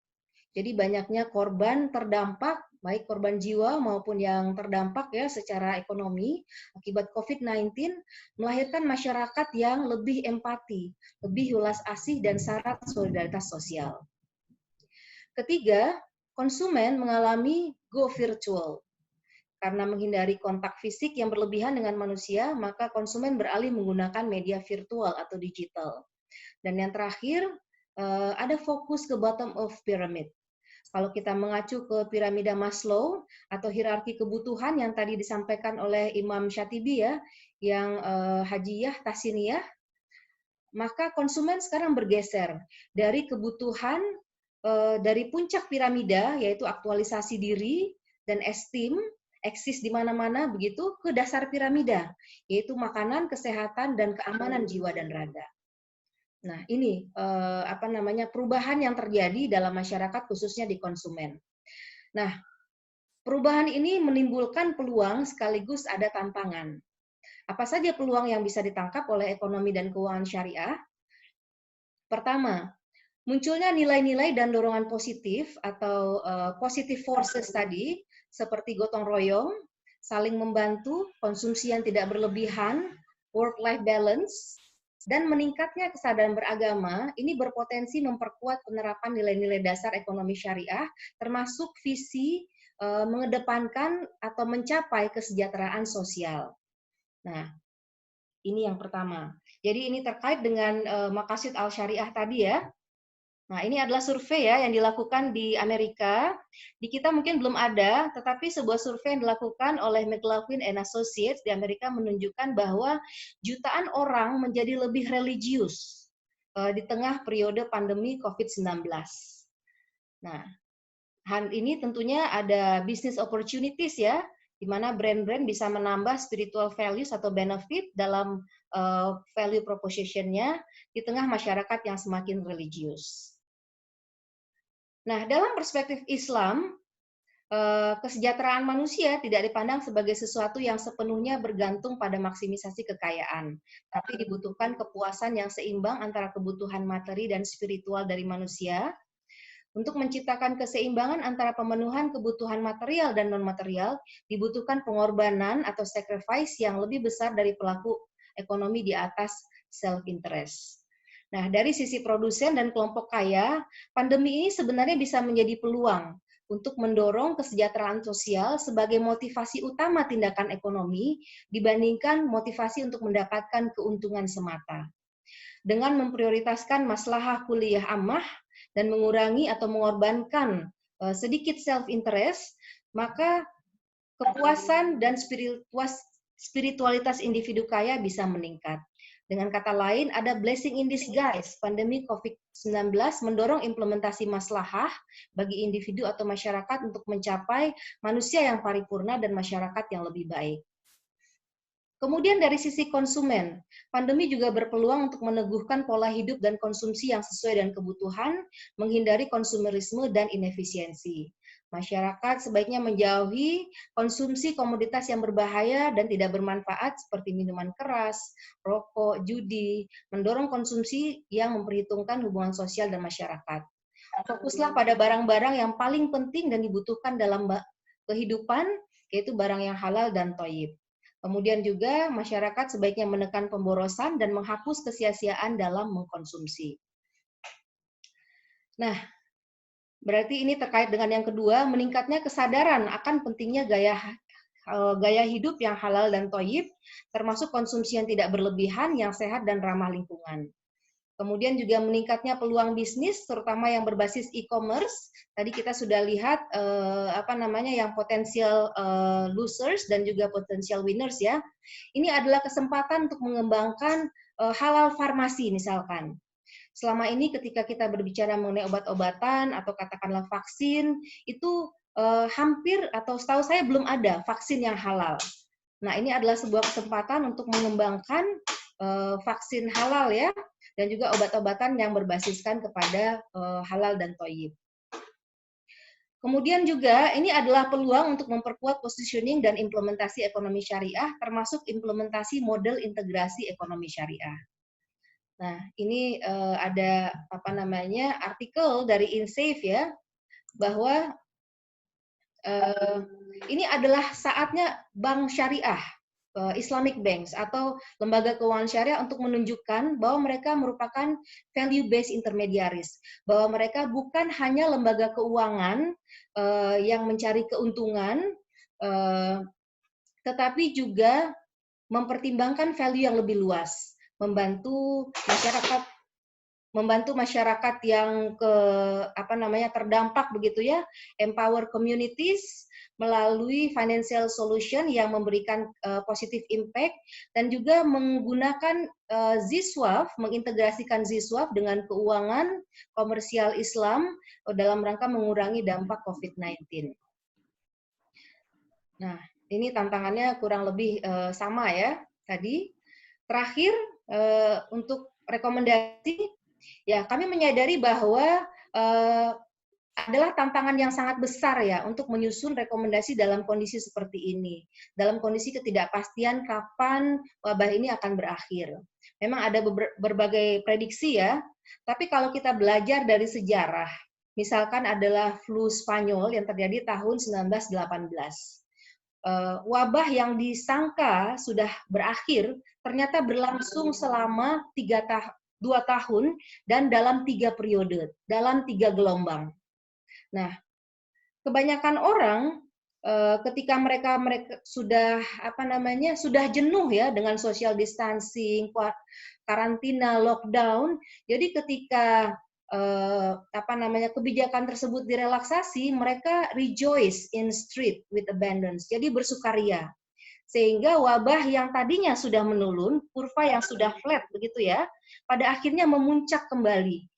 Jadi banyaknya korban terdampak, baik korban jiwa maupun yang terdampak ya secara ekonomi akibat COVID-19, melahirkan masyarakat yang lebih empati, lebih ulas asih dan syarat solidaritas sosial. Ketiga, konsumen mengalami go virtual. Karena menghindari kontak fisik yang berlebihan dengan manusia, maka konsumen beralih menggunakan media virtual atau digital. Dan yang terakhir, ada fokus ke bottom of pyramid. Kalau kita mengacu ke piramida Maslow atau hierarki kebutuhan yang tadi disampaikan oleh Imam Syatibi ya, yang Hajiyah Tahsiniyah, maka konsumen sekarang bergeser dari kebutuhan dari puncak piramida, yaitu aktualisasi diri dan esteem, eksis di mana-mana begitu, ke dasar piramida, yaitu makanan, kesehatan, dan keamanan jiwa dan raga. Nah, ini perubahan yang terjadi dalam masyarakat khususnya di konsumen. Nah, perubahan ini menimbulkan peluang sekaligus ada tantangan. Apa saja peluang yang bisa ditangkap oleh ekonomi dan keuangan syariah? Pertama, munculnya nilai-nilai dan dorongan positif atau positive forces tadi, seperti gotong royong, saling membantu, konsumsi yang tidak berlebihan, work-life balance, dan meningkatnya kesadaran beragama, ini berpotensi memperkuat penerapan nilai-nilai dasar ekonomi syariah, termasuk visi mengedepankan atau mencapai kesejahteraan sosial. Nah, ini yang pertama. Jadi ini terkait dengan Maqasid Al-Syariah tadi ya. Nah, ini adalah survei ya yang dilakukan di Amerika. Di kita mungkin belum ada, tetapi sebuah survei yang dilakukan oleh McLaughlin and Associates di Amerika menunjukkan bahwa jutaan orang menjadi lebih religius di tengah periode pandemi COVID-19. Nah, ini tentunya ada business opportunities ya, di mana brand-brand bisa menambah spiritual values atau benefit dalam value proposition-nya di tengah masyarakat yang semakin religius. Nah, dalam perspektif Islam, kesejahteraan manusia tidak dipandang sebagai sesuatu yang sepenuhnya bergantung pada maksimisasi kekayaan, tapi dibutuhkan kepuasan yang seimbang antara kebutuhan materi dan spiritual dari manusia. Untuk menciptakan keseimbangan antara pemenuhan kebutuhan material dan non-material, dibutuhkan pengorbanan atau sacrifice yang lebih besar dari pelaku ekonomi di atas self-interest. Nah, dari sisi produsen dan kelompok kaya, pandemi ini sebenarnya bisa menjadi peluang untuk mendorong kesejahteraan sosial sebagai motivasi utama tindakan ekonomi dibandingkan motivasi untuk mendapatkan keuntungan semata. Dengan memprioritaskan maslahah kuliah ammah dan mengurangi atau mengorbankan sedikit self-interest, maka kepuasan dan spiritualitas individu kaya bisa meningkat. Dengan kata lain, ada blessing in disguise. Pandemi COVID-19 mendorong implementasi maslahah bagi individu atau masyarakat untuk mencapai manusia yang paripurna dan masyarakat yang lebih baik. Kemudian dari sisi konsumen, pandemi juga berpeluang untuk meneguhkan pola hidup dan konsumsi yang sesuai dengan kebutuhan, menghindari konsumerisme dan inefisiensi. Masyarakat sebaiknya menjauhi konsumsi komoditas yang berbahaya dan tidak bermanfaat seperti minuman keras, rokok, judi, mendorong konsumsi yang memperhitungkan hubungan sosial dan masyarakat. Fokuslah pada barang-barang yang paling penting dan dibutuhkan dalam kehidupan, yaitu barang yang halal dan thayyib. Kemudian juga masyarakat sebaiknya menekan pemborosan dan menghapus kesia-siaan dalam mengkonsumsi. Nah, berarti ini terkait dengan yang kedua, meningkatnya kesadaran akan pentingnya gaya hidup yang halal dan thayyib, termasuk konsumsi yang tidak berlebihan, yang sehat dan ramah lingkungan. Kemudian juga meningkatnya peluang bisnis, terutama yang berbasis e-commerce. Tadi kita sudah lihat yang potensial losers dan juga potensial winners ya. Ini adalah kesempatan untuk mengembangkan halal farmasi misalkan. Selama ini ketika kita berbicara mengenai obat-obatan atau katakanlah vaksin, itu hampir atau setahu saya belum ada vaksin yang halal. Nah, ini adalah sebuah kesempatan untuk mengembangkan vaksin halal ya, dan juga obat-obatan yang berbasiskan kepada halal dan thayyib. Kemudian juga ini adalah peluang untuk memperkuat positioning dan implementasi ekonomi syariah, termasuk implementasi model integrasi ekonomi syariah. Nah, ini ada artikel dari InSafe ya, bahwa ini adalah saatnya bank syariah, Islamic banks atau lembaga keuangan syariah untuk menunjukkan bahwa mereka merupakan value-based intermediaries, bahwa mereka bukan hanya lembaga keuangan yang mencari keuntungan, tetapi juga mempertimbangkan value yang lebih luas, membantu masyarakat yang terdampak begitu ya, empower communities melalui financial solution yang memberikan positive impact, dan juga menggunakan ZSWAF, mengintegrasikan ZSWAF dengan keuangan komersial Islam dalam rangka mengurangi dampak COVID-19. Nah, ini tantangannya kurang lebih sama ya tadi. Terakhir, untuk rekomendasi, ya kami menyadari bahwa adalah tantangan yang sangat besar ya untuk menyusun rekomendasi dalam kondisi seperti ini, dalam kondisi ketidakpastian kapan wabah ini akan berakhir. Memang ada berbagai prediksi ya, tapi kalau kita belajar dari sejarah, misalkan adalah flu Spanyol yang terjadi tahun 1918. Wabah yang disangka sudah berakhir ternyata berlangsung selama 2 tahun dan dalam 3 periode, dalam 3 gelombang. Nah, kebanyakan orang ketika mereka sudah sudah jenuh ya dengan social distancing, karantina, lockdown. Jadi ketika kebijakan tersebut direlaksasi, mereka rejoice in street with abundance. Jadi bersukaria. Sehingga wabah yang tadinya sudah menurun, kurva yang sudah flat begitu ya, pada akhirnya memuncak kembali.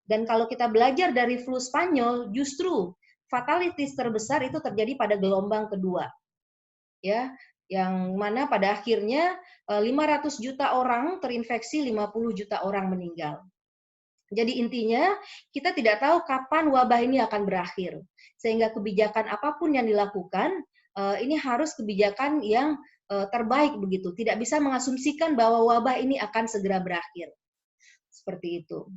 Dan kalau kita belajar dari flu Spanyol, justru fatalities terbesar itu terjadi pada gelombang kedua. ya, yang mana pada akhirnya 500 juta orang terinfeksi, 50 juta orang meninggal. Jadi intinya kita tidak tahu kapan wabah ini akan berakhir, sehingga kebijakan apapun yang dilakukan ini harus kebijakan yang terbaik begitu. Tidak bisa mengasumsikan bahwa wabah ini akan segera berakhir. Seperti itu.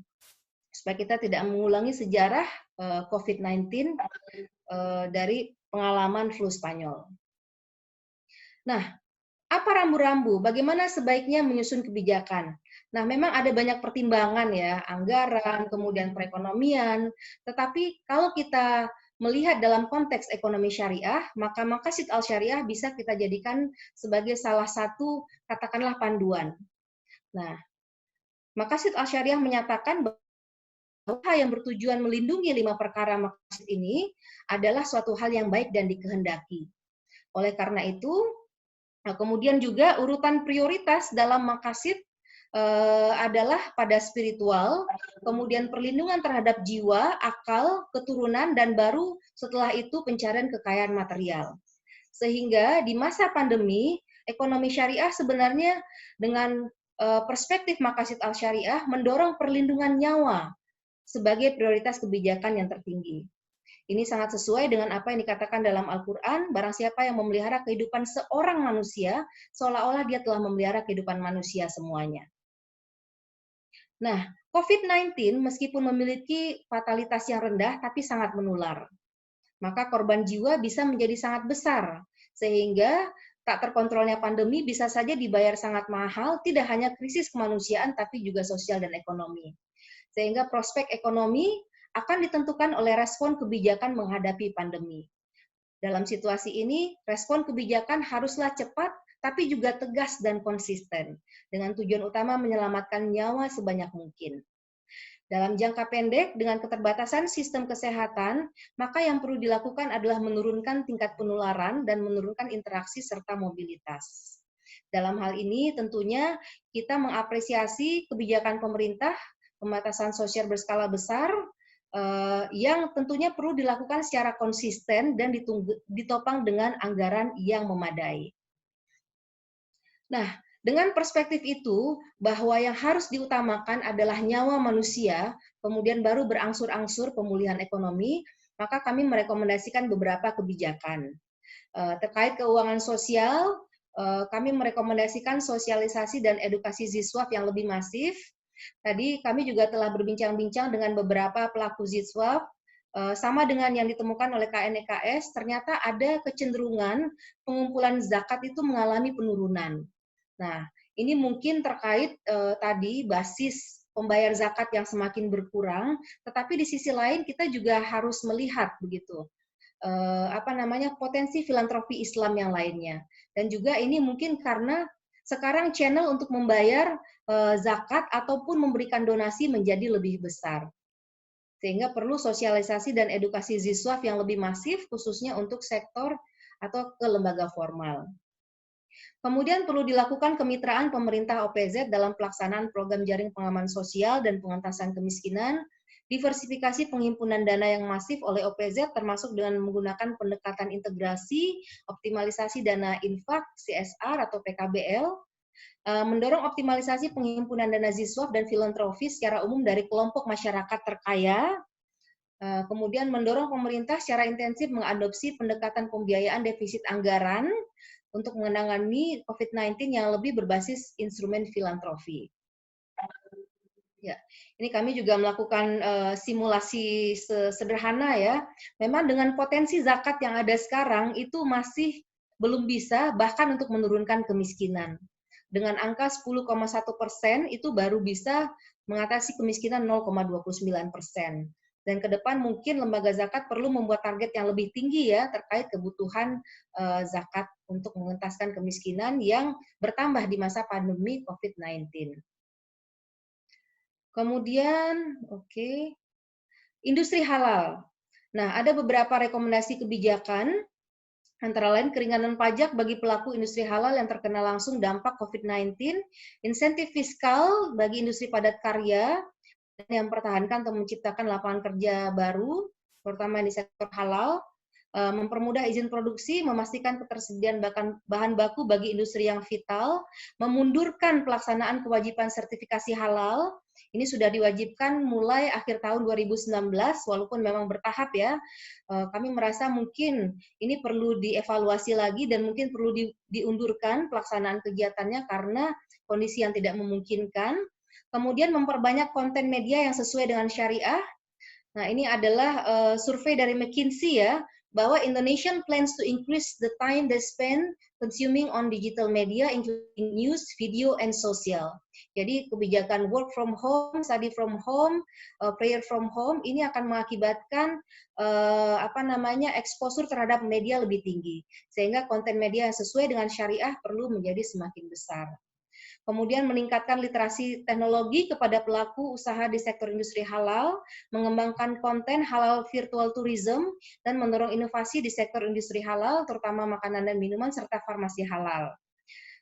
Supaya kita tidak mengulangi sejarah COVID-19 dari pengalaman flu Spanyol. Nah, apa rambu-rambu? Bagaimana sebaiknya menyusun kebijakan? Nah, memang ada banyak pertimbangan ya, anggaran, kemudian perekonomian. Tetapi kalau kita melihat dalam konteks ekonomi syariah, maka Maqasid Al-Syariah bisa kita jadikan sebagai salah satu, katakanlah, panduan. Nah, Maqasid Al-Syariah menyatakan bahwa yang bertujuan melindungi 5 perkara maqasid ini adalah suatu hal yang baik dan dikehendaki. Oleh karena itu, kemudian juga urutan prioritas dalam maqasid adalah pada spiritual, kemudian perlindungan terhadap jiwa, akal, keturunan, dan baru setelah itu pencarian kekayaan material. Sehingga di masa pandemi, ekonomi syariah sebenarnya dengan perspektif Maqasid Al-Syariah mendorong perlindungan nyawa sebagai prioritas kebijakan yang tertinggi. Ini sangat sesuai dengan apa yang dikatakan dalam Al-Quran, barang siapa yang memelihara kehidupan seorang manusia, seolah-olah dia telah memelihara kehidupan manusia semuanya. Nah, COVID-19 meskipun memiliki fatalitas yang rendah, tapi sangat menular. Maka korban jiwa bisa menjadi sangat besar, sehingga tak terkontrolnya pandemi bisa saja dibayar sangat mahal, tidak hanya krisis kemanusiaan, tapi juga sosial dan ekonomi. Sehingga prospek ekonomi akan ditentukan oleh respon kebijakan menghadapi pandemi. Dalam situasi ini, respon kebijakan haruslah cepat, tapi juga tegas dan konsisten, dengan tujuan utama menyelamatkan nyawa sebanyak mungkin. Dalam jangka pendek, dengan keterbatasan sistem kesehatan, maka yang perlu dilakukan adalah menurunkan tingkat penularan dan menurunkan interaksi serta mobilitas. Dalam hal ini, tentunya kita mengapresiasi kebijakan pemerintah, pembatasan sosial berskala besar, yang tentunya perlu dilakukan secara konsisten dan ditopang dengan anggaran yang memadai. Nah, dengan perspektif itu, bahwa yang harus diutamakan adalah nyawa manusia, kemudian baru berangsur-angsur pemulihan ekonomi, maka kami merekomendasikan beberapa kebijakan. Terkait keuangan sosial, kami merekomendasikan sosialisasi dan edukasi Ziswaf yang lebih masif. Tadi kami juga telah berbincang-bincang dengan beberapa pelaku Ziswaf, sama dengan yang ditemukan oleh KNEKS, ternyata ada kecenderungan pengumpulan zakat itu mengalami penurunan. Nah, ini mungkin terkait tadi basis pembayar zakat yang semakin berkurang, tetapi di sisi lain kita juga harus melihat begitu potensi filantropi Islam yang lainnya. Dan juga ini mungkin karena sekarang channel untuk membayar zakat ataupun memberikan donasi menjadi lebih besar. Sehingga perlu sosialisasi dan edukasi Ziswaf yang lebih masif, khususnya untuk sektor atau ke lembaga formal. Kemudian perlu dilakukan kemitraan pemerintah OPZ dalam pelaksanaan program jaring pengaman sosial dan pengentasan kemiskinan, diversifikasi penghimpunan dana yang masif oleh OPZ termasuk dengan menggunakan pendekatan integrasi, optimalisasi dana infak, CSR atau PKBL, mendorong optimalisasi penghimpunan dana Ziswaf dan filantropi secara umum dari kelompok masyarakat terkaya, kemudian mendorong pemerintah secara intensif mengadopsi pendekatan pembiayaan defisit anggaran untuk menangani COVID-19 yang lebih berbasis instrumen filantropi. Ya, ini kami juga melakukan simulasi sederhana ya. Memang dengan potensi zakat yang ada sekarang itu masih belum bisa bahkan untuk menurunkan kemiskinan. Dengan angka 10,1% itu baru bisa mengatasi kemiskinan 0,29%. Dan ke depan mungkin lembaga zakat perlu membuat target yang lebih tinggi ya terkait kebutuhan zakat untuk mengentaskan kemiskinan yang bertambah di masa pandemi COVID-19. Kemudian, industri halal. Nah, ada beberapa rekomendasi kebijakan, antara lain keringanan pajak bagi pelaku industri halal yang terkena langsung dampak COVID-19, insentif fiskal bagi industri padat karya, yang mempertahankan atau menciptakan lapangan kerja baru, terutama di sektor halal, mempermudah izin produksi, memastikan ketersediaan bahan baku bagi industri yang vital, memundurkan pelaksanaan kewajiban sertifikasi halal. Ini sudah diwajibkan mulai akhir tahun 2019, walaupun memang bertahap ya. Kami merasa mungkin ini perlu dievaluasi lagi dan mungkin perlu diundurkan pelaksanaan kegiatannya karena kondisi yang tidak memungkinkan. Kemudian memperbanyak konten media yang sesuai dengan syariah. Nah, ini adalah survei dari McKinsey ya, bahwa Indonesian plans to increase the time they spend consuming on digital media, including news, video, and social. Jadi kebijakan work from home, study from home, prayer from home ini akan mengakibatkan exposure terhadap media lebih tinggi, sehingga konten media yang sesuai dengan syariah perlu menjadi semakin besar. Kemudian meningkatkan literasi teknologi kepada pelaku usaha di sektor industri halal, mengembangkan konten halal virtual tourism, dan mendorong inovasi di sektor industri halal, terutama makanan dan minuman, serta farmasi halal.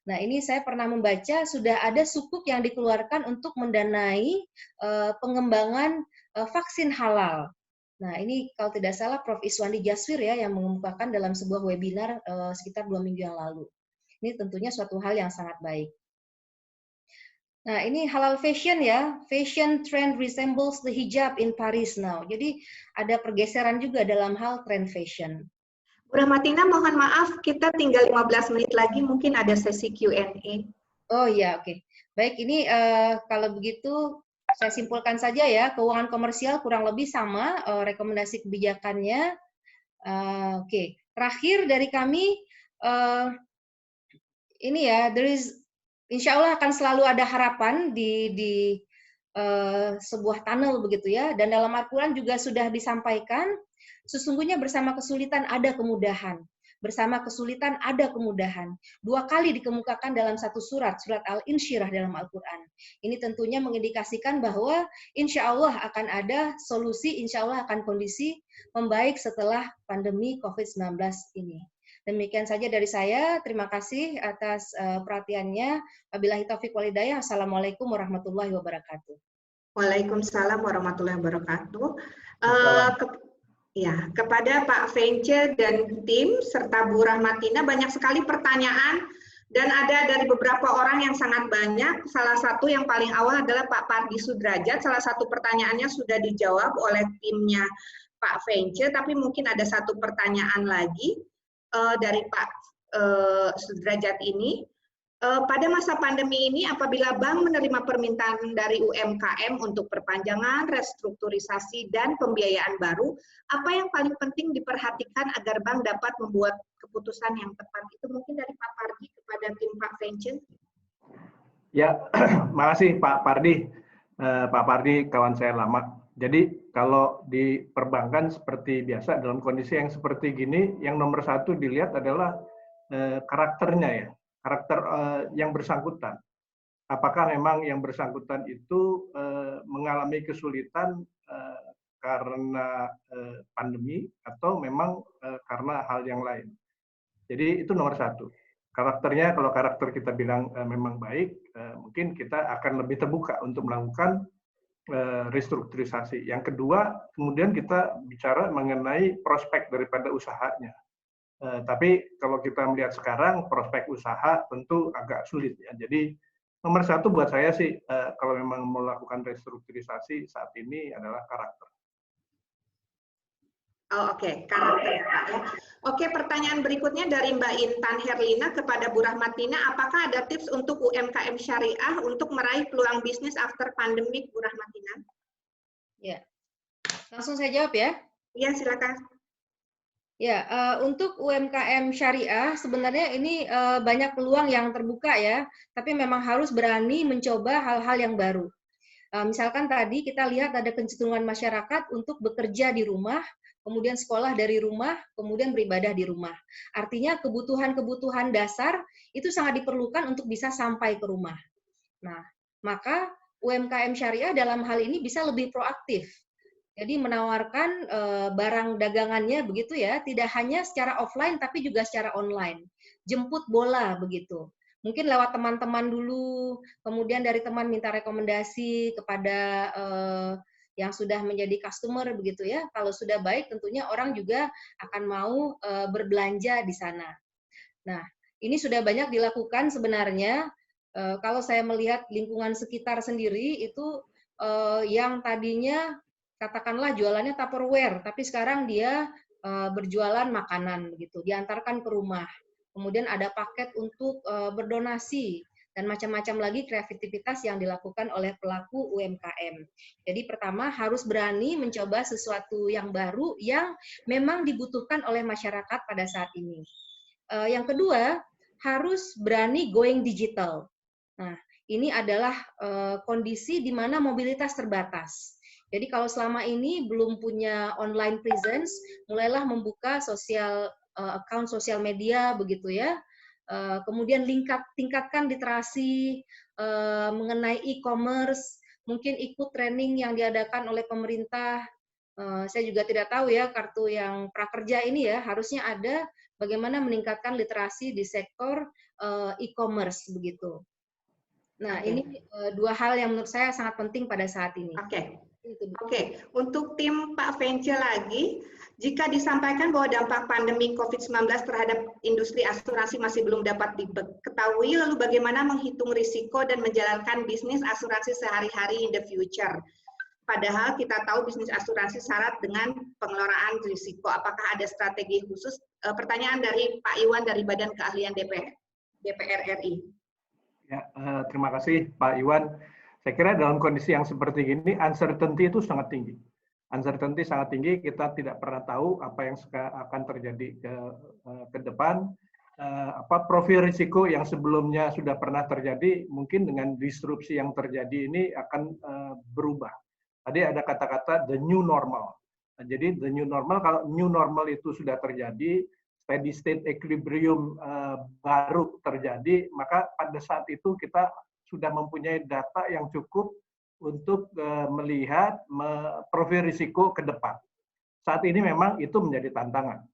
Nah, ini saya pernah membaca sudah ada sukuk yang dikeluarkan untuk mendanai pengembangan vaksin halal. Nah, ini kalau tidak salah Prof. Iswandi Jaswir ya yang mengemukakan dalam sebuah webinar sekitar 2 minggu yang lalu. Ini tentunya suatu hal yang sangat baik. Nah, ini halal fashion ya. Fashion trend resembles the hijab in Paris now. Jadi ada pergeseran juga dalam hal trend fashion. Bu Rahmatina, mohon maaf, kita tinggal 15 menit lagi, mungkin ada sesi Q&A. Oh iya, oke. Baik, ini kalau begitu saya simpulkan saja ya, keuangan komersial kurang lebih sama rekomendasi kebijakannya. Oke, terakhir dari kami, ini ya, insya Allah akan selalu ada harapan di sebuah tunnel begitu ya. Dan dalam Al-Quran juga sudah disampaikan, sesungguhnya bersama kesulitan ada kemudahan. Bersama kesulitan ada kemudahan. 2 kali dikemukakan dalam satu surat Al-Insyirah dalam Al-Quran. Ini tentunya mengindikasikan bahwa insya Allah akan ada solusi, insya Allah akan kondisi membaik setelah pandemi COVID-19 ini. Demikian saja dari saya. Terima kasih atas perhatiannya. Wabillahi taufiq wal hidayah. Assalamualaikum warahmatullahi wabarakatuh. Waalaikumsalam warahmatullahi wabarakatuh. Kepada Pak Vence dan tim serta Bu Rahmatina, banyak sekali pertanyaan dan ada dari beberapa orang yang sangat banyak. Salah satu yang paling awal adalah Pak Pardi Sudrajat. Salah satu pertanyaannya sudah dijawab oleh timnya Pak Vence, tapi mungkin ada satu pertanyaan lagi dari Pak Sudrajat ini. Pada masa pandemi ini, apabila bank menerima permintaan dari UMKM untuk perpanjangan, restrukturisasi, dan pembiayaan baru, apa yang paling penting diperhatikan agar bank dapat membuat keputusan yang tepat? Itu mungkin dari Pak Pardi kepada tim Pak Vence. Ya, makasih Pak Pardi. Pak Pardi kawan saya lama. Jadi kalau di perbankan seperti biasa, dalam kondisi yang seperti gini, yang nomor satu dilihat adalah karakternya ya. Karakter yang bersangkutan. Apakah memang yang bersangkutan itu mengalami kesulitan karena pandemi atau memang karena hal yang lain. Jadi itu nomor satu. Karakternya, kalau karakter kita bilang memang baik, mungkin kita akan lebih terbuka untuk melakukan restrukturisasi. Yang kedua, kemudian kita bicara mengenai prospek daripada usahanya. Tapi kalau kita melihat sekarang prospek usaha tentu agak sulit ya. Jadi nomor satu buat saya sih kalau memang melakukan restrukturisasi saat ini adalah karakter. Oke, karakter ya Pak. Oke, pertanyaan berikutnya dari Mbak Intan Herlina kepada Bu Rahmatina. Apakah ada tips untuk UMKM syariah untuk meraih peluang bisnis after pandemic, Bu Rahmatina? Ya, langsung saya jawab ya. Iya, silakan. Ya, untuk UMKM syariah sebenarnya ini banyak peluang yang terbuka ya, tapi memang harus berani mencoba hal-hal yang baru. Misalkan tadi kita lihat ada kecenderungan masyarakat untuk bekerja di rumah, kemudian sekolah dari rumah, kemudian beribadah di rumah. Artinya kebutuhan-kebutuhan dasar itu sangat diperlukan untuk bisa sampai ke rumah. Nah, maka UMKM syariah dalam hal ini bisa lebih proaktif. Jadi menawarkan barang dagangannya begitu ya, tidak hanya secara offline tapi juga secara online. Jemput bola begitu. Mungkin lewat teman-teman dulu, kemudian dari teman minta rekomendasi kepada yang sudah menjadi customer begitu ya. Kalau sudah baik tentunya orang juga akan mau berbelanja di sana. Nah, ini sudah banyak dilakukan sebenarnya. Kalau saya melihat lingkungan sekitar sendiri itu yang tadinya katakanlah jualannya Tupperware, tapi sekarang dia berjualan makanan gitu, diantarkan ke rumah. Kemudian ada paket untuk berdonasi dan macam-macam lagi kreativitas yang dilakukan oleh pelaku UMKM. Jadi pertama harus berani mencoba sesuatu yang baru yang memang dibutuhkan oleh masyarakat pada saat ini. Yang kedua, harus berani going digital. Nah, ini adalah kondisi di mana mobilitas terbatas. Jadi kalau selama ini belum punya online presence, mulailah membuka account sosial media begitu ya. Kemudian tingkatkan literasi mengenai e-commerce, mungkin ikut training yang diadakan oleh pemerintah. Saya juga tidak tahu ya kartu yang prakerja ini ya, harusnya ada bagaimana meningkatkan literasi di sektor e-commerce begitu. Nah, ini dua hal yang menurut saya sangat penting pada saat ini. Oke. Untuk tim Pak Vence lagi, jika disampaikan bahwa dampak pandemi COVID-19 terhadap industri asuransi masih belum dapat diketahui, lalu bagaimana menghitung risiko dan menjalankan bisnis asuransi sehari-hari in the future? Padahal kita tahu bisnis asuransi syarat dengan pengelolaan risiko. Apakah ada strategi khusus? Pertanyaan dari Pak Iwan dari Badan Keahlian DPR RI. Ya, terima kasih Pak Iwan. Saya kira dalam kondisi yang seperti ini, uncertainty itu sangat tinggi. Uncertainty sangat tinggi, kita tidak pernah tahu apa yang akan terjadi ke depan. Profil risiko yang sebelumnya sudah pernah terjadi, mungkin dengan disrupsi yang terjadi ini akan berubah. Tadi ada kata-kata the new normal. Jadi the new normal, kalau new normal itu sudah terjadi, steady state equilibrium baru terjadi, maka pada saat itu kita sudah mempunyai data yang cukup untuk melihat profil risiko ke depan. Saat ini memang itu menjadi tantangan.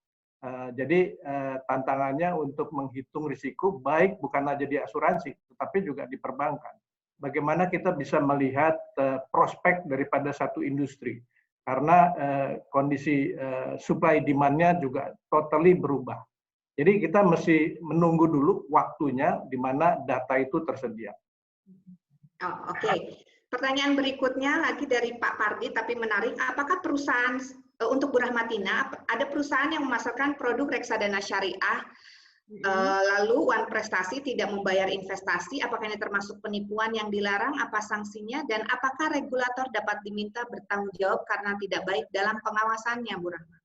Jadi tantangannya untuk menghitung risiko baik bukan saja di asuransi, tetapi juga di perbankan. Bagaimana kita bisa melihat prospek daripada satu industri. Karena kondisi supply demand-nya juga totally berubah. Jadi kita mesti menunggu dulu waktunya di mana data itu tersedia. Oke. Pertanyaan berikutnya lagi dari Pak Pardi, tapi menarik. Apakah perusahaan, untuk Bu Rahmatina, ada perusahaan yang memasarkan produk reksadana syariah, lalu One Prestasi tidak membayar investasi, apakah ini termasuk penipuan yang dilarang, apa sanksinya, dan apakah regulator dapat diminta bertanggung jawab karena tidak baik dalam pengawasannya, Bu Rahma?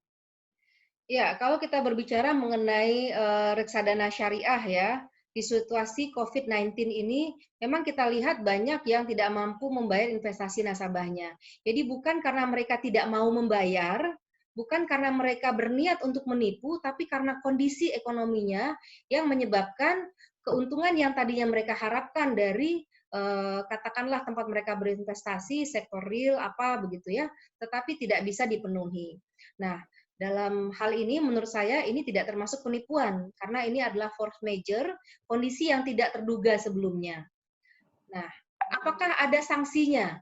Ya, kalau kita berbicara mengenai reksadana syariah ya, di situasi COVID-19 ini, memang kita lihat banyak yang tidak mampu membayar investasi nasabahnya. Jadi bukan karena mereka tidak mau membayar, bukan karena mereka berniat untuk menipu, tapi karena kondisi ekonominya yang menyebabkan keuntungan yang tadinya mereka harapkan dari katakanlah tempat mereka berinvestasi, sektor real, apa begitu ya, tetapi tidak bisa dipenuhi. Nah, dalam hal ini menurut saya ini tidak termasuk penipuan, karena ini adalah force majeure, kondisi yang tidak terduga sebelumnya. Nah, apakah ada sanksinya?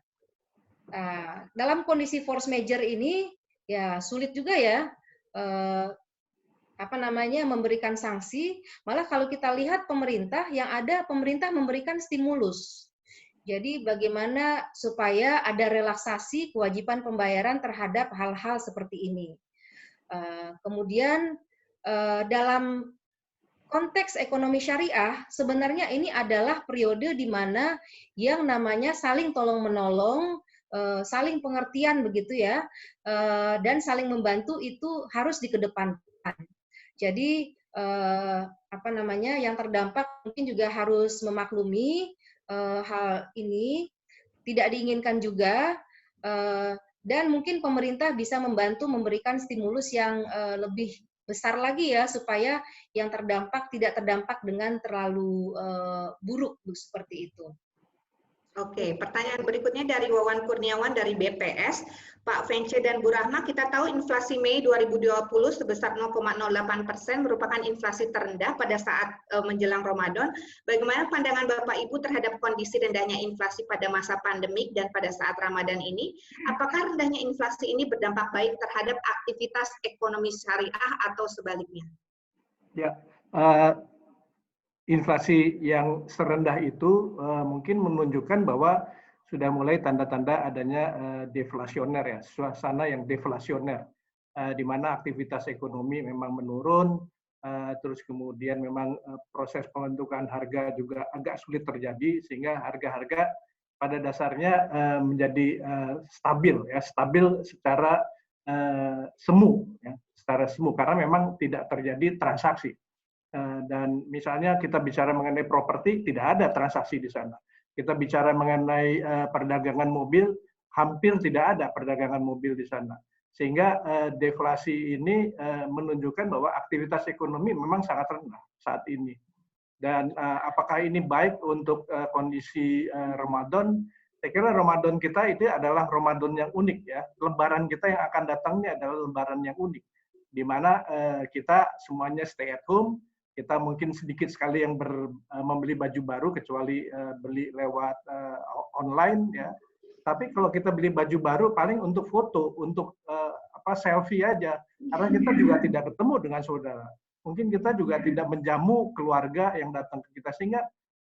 Dalam kondisi force majeure ini, ya sulit juga ya memberikan sanksi. Malah kalau kita lihat pemerintah yang ada, pemerintah memberikan stimulus. Jadi bagaimana supaya ada relaksasi kewajiban pembayaran terhadap hal-hal seperti ini. Kemudian dalam konteks ekonomi syariah sebenarnya ini adalah periode di mana yang namanya saling tolong menolong, saling pengertian begitu ya, dan saling membantu itu harus dikedepankan. Jadi yang terdampak mungkin juga harus memaklumi hal ini, tidak diinginkan juga, dan mungkin pemerintah bisa membantu memberikan stimulus yang lebih besar lagi ya, supaya yang terdampak tidak terdampak dengan terlalu buruk seperti itu. Oke, pertanyaan berikutnya dari Wawan Kurniawan dari BPS. Pak Vence dan Bu Rahma, kita tahu inflasi Mei 2020 sebesar 0,08% merupakan inflasi terendah pada saat menjelang Ramadan. Bagaimana pandangan Bapak Ibu terhadap kondisi rendahnya inflasi pada masa pandemik dan pada saat Ramadan ini? Apakah rendahnya inflasi ini berdampak baik terhadap aktivitas ekonomi syariah atau sebaliknya? Ya, inflasi yang serendah itu mungkin menunjukkan bahwa sudah mulai tanda-tanda adanya deflasioner ya, suasana yang deflasioner, di mana aktivitas ekonomi memang menurun, terus kemudian memang proses pembentukan harga juga agak sulit terjadi, sehingga harga-harga pada dasarnya menjadi stabil ya, stabil secara semu ya, secara semu karena memang tidak terjadi transaksi. Dan misalnya kita bicara mengenai properti, tidak ada transaksi di sana. Kita bicara mengenai perdagangan mobil, hampir tidak ada perdagangan mobil di sana. Sehingga deflasi ini menunjukkan bahwa aktivitas ekonomi memang sangat rendah saat ini. Dan apakah ini baik untuk kondisi Ramadan? Saya kira Ramadan kita itu adalah Ramadan yang unik ya. Lebaran kita yang akan datangnya adalah Lebaran yang unik, di mana kita semuanya stay at home. Kita mungkin sedikit sekali yang membeli baju baru, kecuali beli lewat online ya. Tapi kalau kita beli baju baru paling untuk foto, untuk selfie aja. Karena kita juga tidak ketemu dengan saudara. Mungkin kita juga tidak menjamu keluarga yang datang ke kita, sehingga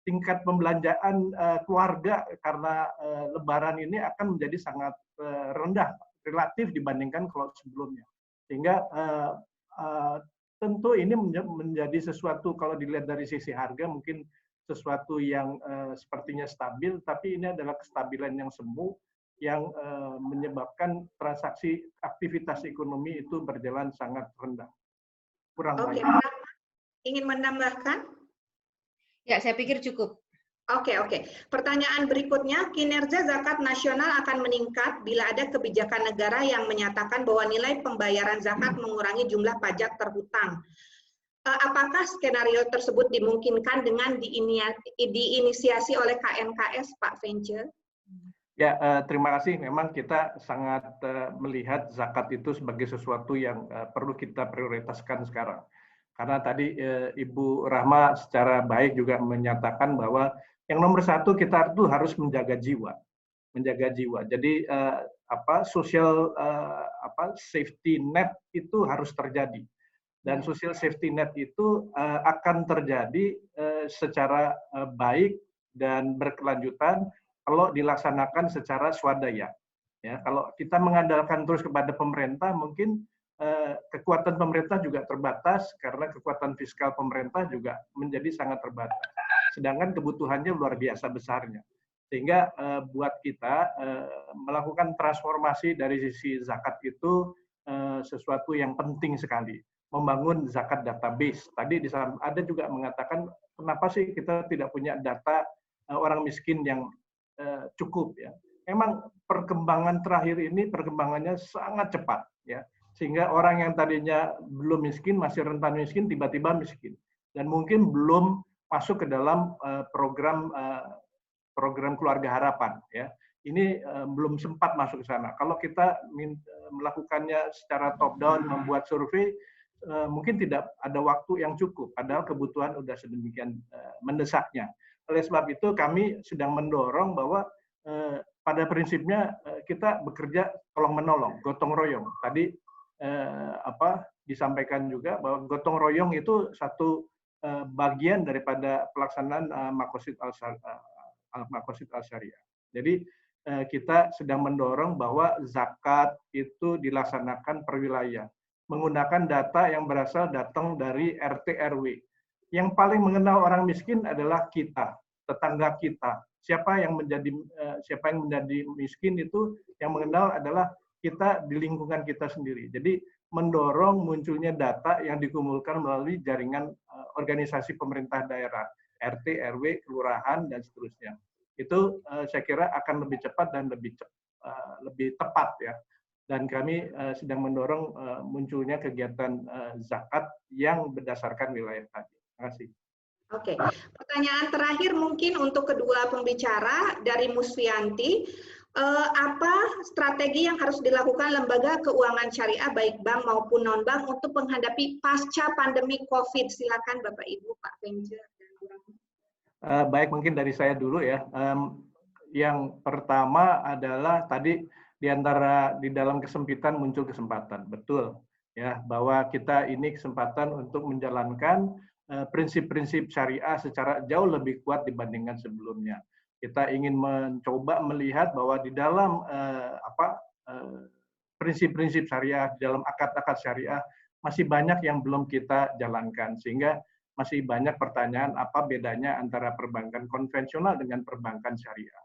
tingkat pembelanjaan keluarga karena Lebaran ini akan menjadi sangat rendah relatif dibandingkan kalau sebelumnya. Sehingga tentu ini menjadi sesuatu, kalau dilihat dari sisi harga mungkin sesuatu yang sepertinya stabil, tapi ini adalah kestabilan yang semu yang menyebabkan transaksi aktivitas ekonomi itu berjalan sangat rendah. Kurang baik. Ingin menambahkan? Ya, saya pikir cukup. Oke. Pertanyaan berikutnya, kinerja zakat nasional akan meningkat bila ada kebijakan negara yang menyatakan bahwa nilai pembayaran zakat mengurangi jumlah pajak terhutang. Apakah skenario tersebut dimungkinkan dengan diinisiasi oleh KNKS, Pak Vence? Ya, terima kasih. Memang kita sangat melihat zakat itu sebagai sesuatu yang perlu kita prioritaskan sekarang. Karena tadi Ibu Rahma secara baik juga menyatakan bahwa yang nomor satu kita itu harus menjaga jiwa. Jadi social safety net itu harus terjadi. Dan social safety net itu akan terjadi secara baik dan berkelanjutan kalau dilaksanakan secara swadaya. Ya, kalau kita mengandalkan terus kepada pemerintah, mungkin kekuatan pemerintah juga terbatas karena kekuatan fiskal pemerintah juga menjadi sangat terbatas. Sedangkan kebutuhannya luar biasa besarnya. Sehingga buat kita melakukan transformasi dari sisi zakat itu sesuatu yang penting sekali. Membangun zakat database. Tadi ada juga mengatakan, kenapa sih kita tidak punya data orang miskin yang cukup ya. Memang perkembangan terakhir ini perkembangannya sangat cepat ya. Sehingga orang yang tadinya belum miskin, masih rentan miskin, tiba-tiba miskin. Dan mungkin belum masuk ke dalam program keluarga harapan ya. Ini belum sempat masuk ke sana. Kalau kita melakukannya secara top down, membuat survei, mungkin tidak ada waktu yang cukup, padahal kebutuhan sudah sedemikian mendesaknya. Oleh sebab itu kami sedang mendorong bahwa pada prinsipnya kita bekerja tolong menolong, gotong royong. Tadi disampaikan juga bahwa gotong royong itu satu bagian daripada pelaksanaan Maqasid Al-Syariah. Jadi kita sedang mendorong bahwa zakat itu dilaksanakan per wilayah, menggunakan data yang berasal datang dari RT RW. Yang paling mengenal orang miskin adalah kita, tetangga kita. Siapa yang menjadi miskin itu yang mengenal adalah kita di lingkungan kita sendiri. Jadi mendorong munculnya data yang dikumpulkan melalui jaringan organisasi pemerintah daerah, RT, RW, kelurahan, dan seterusnya. Itu saya kira akan lebih cepat dan lebih tepat ya. Dan kami sedang mendorong munculnya kegiatan zakat yang berdasarkan wilayah tadi. Terima kasih. Oke, pertanyaan terakhir mungkin untuk kedua pembicara dari Musfianti. Apa strategi yang harus dilakukan lembaga keuangan syariah baik bank maupun non-bank untuk menghadapi pasca pandemi COVID? Silakan Bapak Ibu, Pak Venture. Baik, mungkin dari saya dulu ya. Yang pertama adalah tadi di dalam kesempitan muncul kesempatan, betul ya, bahwa kita ini kesempatan untuk menjalankan prinsip-prinsip syariah secara jauh lebih kuat dibandingkan sebelumnya. Kita ingin mencoba melihat bahwa di dalam prinsip-prinsip syariah, di dalam akad-akad syariah masih banyak yang belum kita jalankan, sehingga masih banyak pertanyaan apa bedanya antara perbankan konvensional dengan perbankan syariah.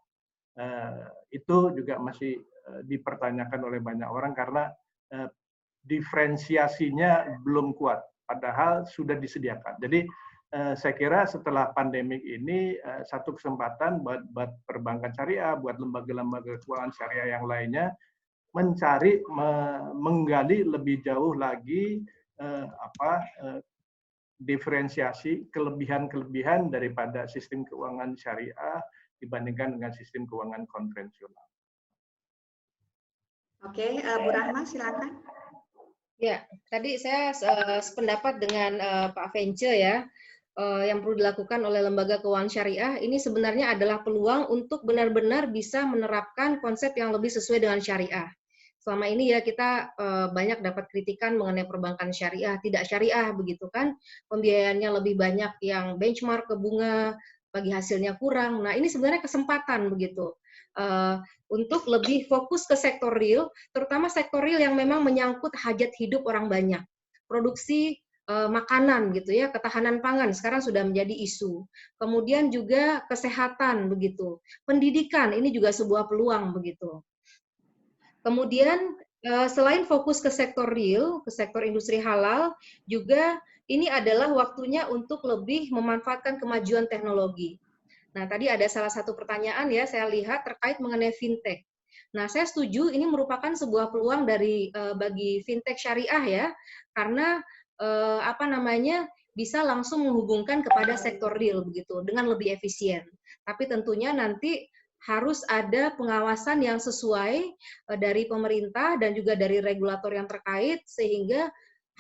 Itu juga masih dipertanyakan oleh banyak orang karena diferensiasinya belum kuat, padahal sudah disediakan. Jadi saya kira setelah pandemik ini satu kesempatan buat perbankan syariah, buat lembaga-lembaga keuangan syariah yang lainnya menggali lebih jauh lagi diferensiasi kelebihan-kelebihan daripada sistem keuangan syariah dibandingkan dengan sistem keuangan konvensional. Oke, Bu Rahma silakan. Ya, tadi saya sependapat dengan Pak Venture ya. Yang perlu dilakukan oleh lembaga keuangan syariah ini sebenarnya adalah peluang untuk benar-benar bisa menerapkan konsep yang lebih sesuai dengan syariah. Selama ini ya kita banyak dapat kritikan mengenai perbankan syariah, tidak syariah begitu kan, pembiayaannya lebih banyak yang benchmark ke bunga, bagi hasilnya kurang. Nah ini sebenarnya kesempatan begitu untuk lebih fokus ke sektor real, terutama sektor real yang memang menyangkut hajat hidup orang banyak, produksi makanan gitu ya, ketahanan pangan sekarang sudah menjadi isu. Kemudian juga kesehatan begitu. Pendidikan ini juga sebuah peluang begitu. Kemudian selain fokus ke sektor real, ke sektor industri halal, juga ini adalah waktunya untuk lebih memanfaatkan kemajuan teknologi. Nah, tadi ada salah satu pertanyaan ya, saya lihat terkait mengenai fintech. Nah, saya setuju ini merupakan sebuah peluang bagi fintech syariah ya, karena bisa langsung menghubungkan kepada sektor real begitu dengan lebih efisien. Tapi tentunya nanti harus ada pengawasan yang sesuai dari pemerintah dan juga dari regulator yang terkait sehingga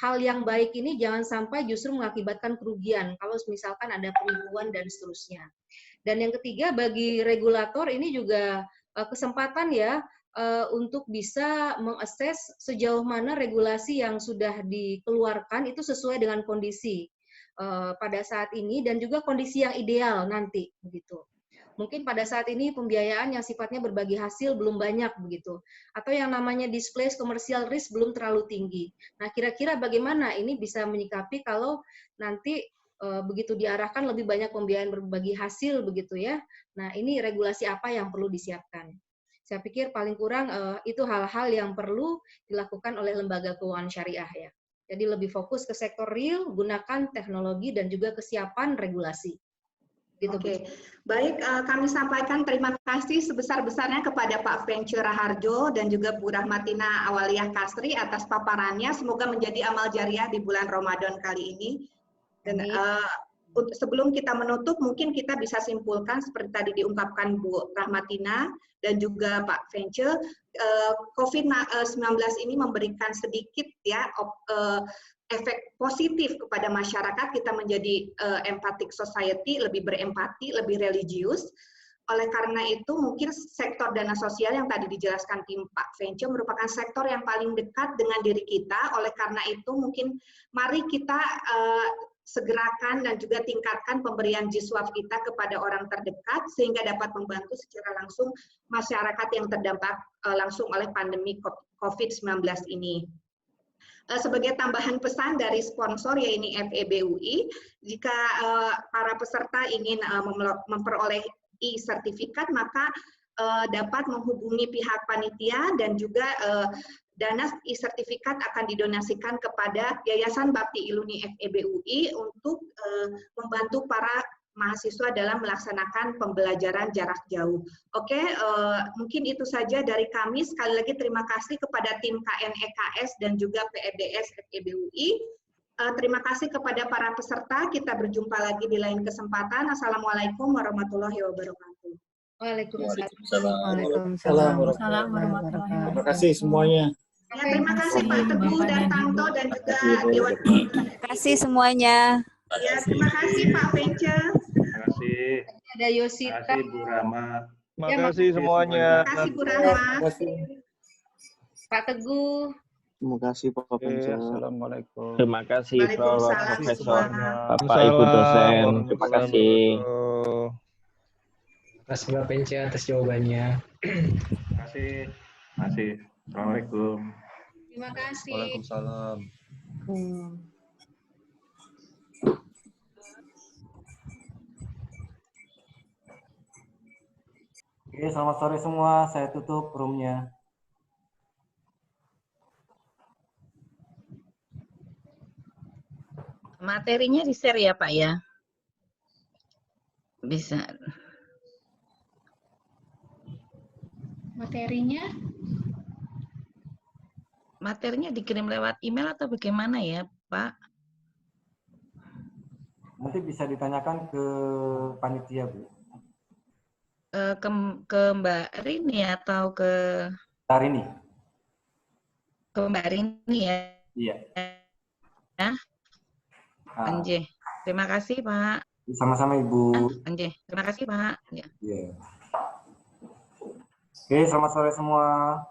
hal yang baik ini jangan sampai justru mengakibatkan kerugian kalau misalkan ada penipuan dan seterusnya. Dan yang ketiga bagi regulator ini juga kesempatan ya untuk bisa mengakses sejauh mana regulasi yang sudah dikeluarkan itu sesuai dengan kondisi pada saat ini dan juga kondisi yang ideal nanti begitu. Mungkin pada saat ini pembiayaan yang sifatnya berbagi hasil belum banyak begitu, atau yang namanya displace commercial risk belum terlalu tinggi. Nah, kira-kira bagaimana ini bisa menyikapi kalau nanti begitu diarahkan lebih banyak pembiayaan berbagi hasil begitu ya. Nah, ini regulasi apa yang perlu disiapkan? Saya pikir paling kurang itu hal-hal yang perlu dilakukan oleh lembaga keuangan syariah ya. Jadi lebih fokus ke sektor real, gunakan teknologi dan juga kesiapan regulasi. Gitu, Oke, baik kami sampaikan terima kasih sebesar-besarnya kepada Pak Venture Raharjo dan juga Bu Rahmatina Awaliyah Kasri atas paparannya. Semoga menjadi amal jariah di bulan Ramadan kali ini. Dan sebelum kita menutup, mungkin kita bisa simpulkan seperti tadi diungkapkan Bu Rahmatina dan juga Pak Venture, COVID-19 ini memberikan sedikit ya efek positif kepada masyarakat, kita menjadi empathic society, lebih berempati, lebih religius. Oleh karena itu, mungkin sektor dana sosial yang tadi dijelaskan tim Pak Venture merupakan sektor yang paling dekat dengan diri kita. Oleh karena itu, mungkin mari kita segerakan dan juga tingkatkan pemberian jiswaf kita kepada orang terdekat, sehingga dapat membantu secara langsung masyarakat yang terdampak langsung oleh pandemi COVID-19 ini. Sebagai tambahan pesan dari sponsor yaitu FEBUI, jika para peserta ingin memperoleh e-sertifikat maka dapat menghubungi pihak panitia dan juga dana e-sertifikat akan didonasikan kepada Yayasan Bakti Iluni FEBUI untuk membantu para mahasiswa dalam melaksanakan pembelajaran jarak jauh. Oke, mungkin itu saja dari kami. Sekali lagi terima kasih kepada tim KNEKS dan juga PEDS FEBUI. Terima kasih kepada para peserta. Kita berjumpa lagi di lain kesempatan. Assalamualaikum warahmatullahi wabarakatuh. Waalaikumsalam. Terima kasih semuanya. Ya, terima kasih Pak Teguh dan Tangto dan juga Dewan. Terima kasih semuanya. Ya, terima kasih Pak Vence. Terima kasih. Ada Yosita. Terima kasih Bu Rama. Terima kasih semuanya. Terima kasih Bu Rama. Pak Teguh. Terima kasih Pak Vence. Assalamualaikum. Terima kasih Waalaikumsalam Profesor, semua. Bapak Ibu dosen. Terima kasih. Terima kasih Pak Vence atas jawabannya. Terima kasih. Terima kasih. Assalamualaikum. Terima kasih. Waalaikumsalam. Oke, selamat sore semua. Saya tutup room-nya. Materinya di-share ya Pak ya? Bisa. Materinya dikirim lewat email atau bagaimana ya Pak? Nanti bisa ditanyakan ke panitia, Bu. Ke Mbak Rini atau ke Tarini. Ke Mbak Rini ya? Iya. Ya. Anjih. Terima kasih Pak. Sama-sama Ibu. Anjih. Terima kasih Pak. Ya. Iya. Oke, selamat sore semua.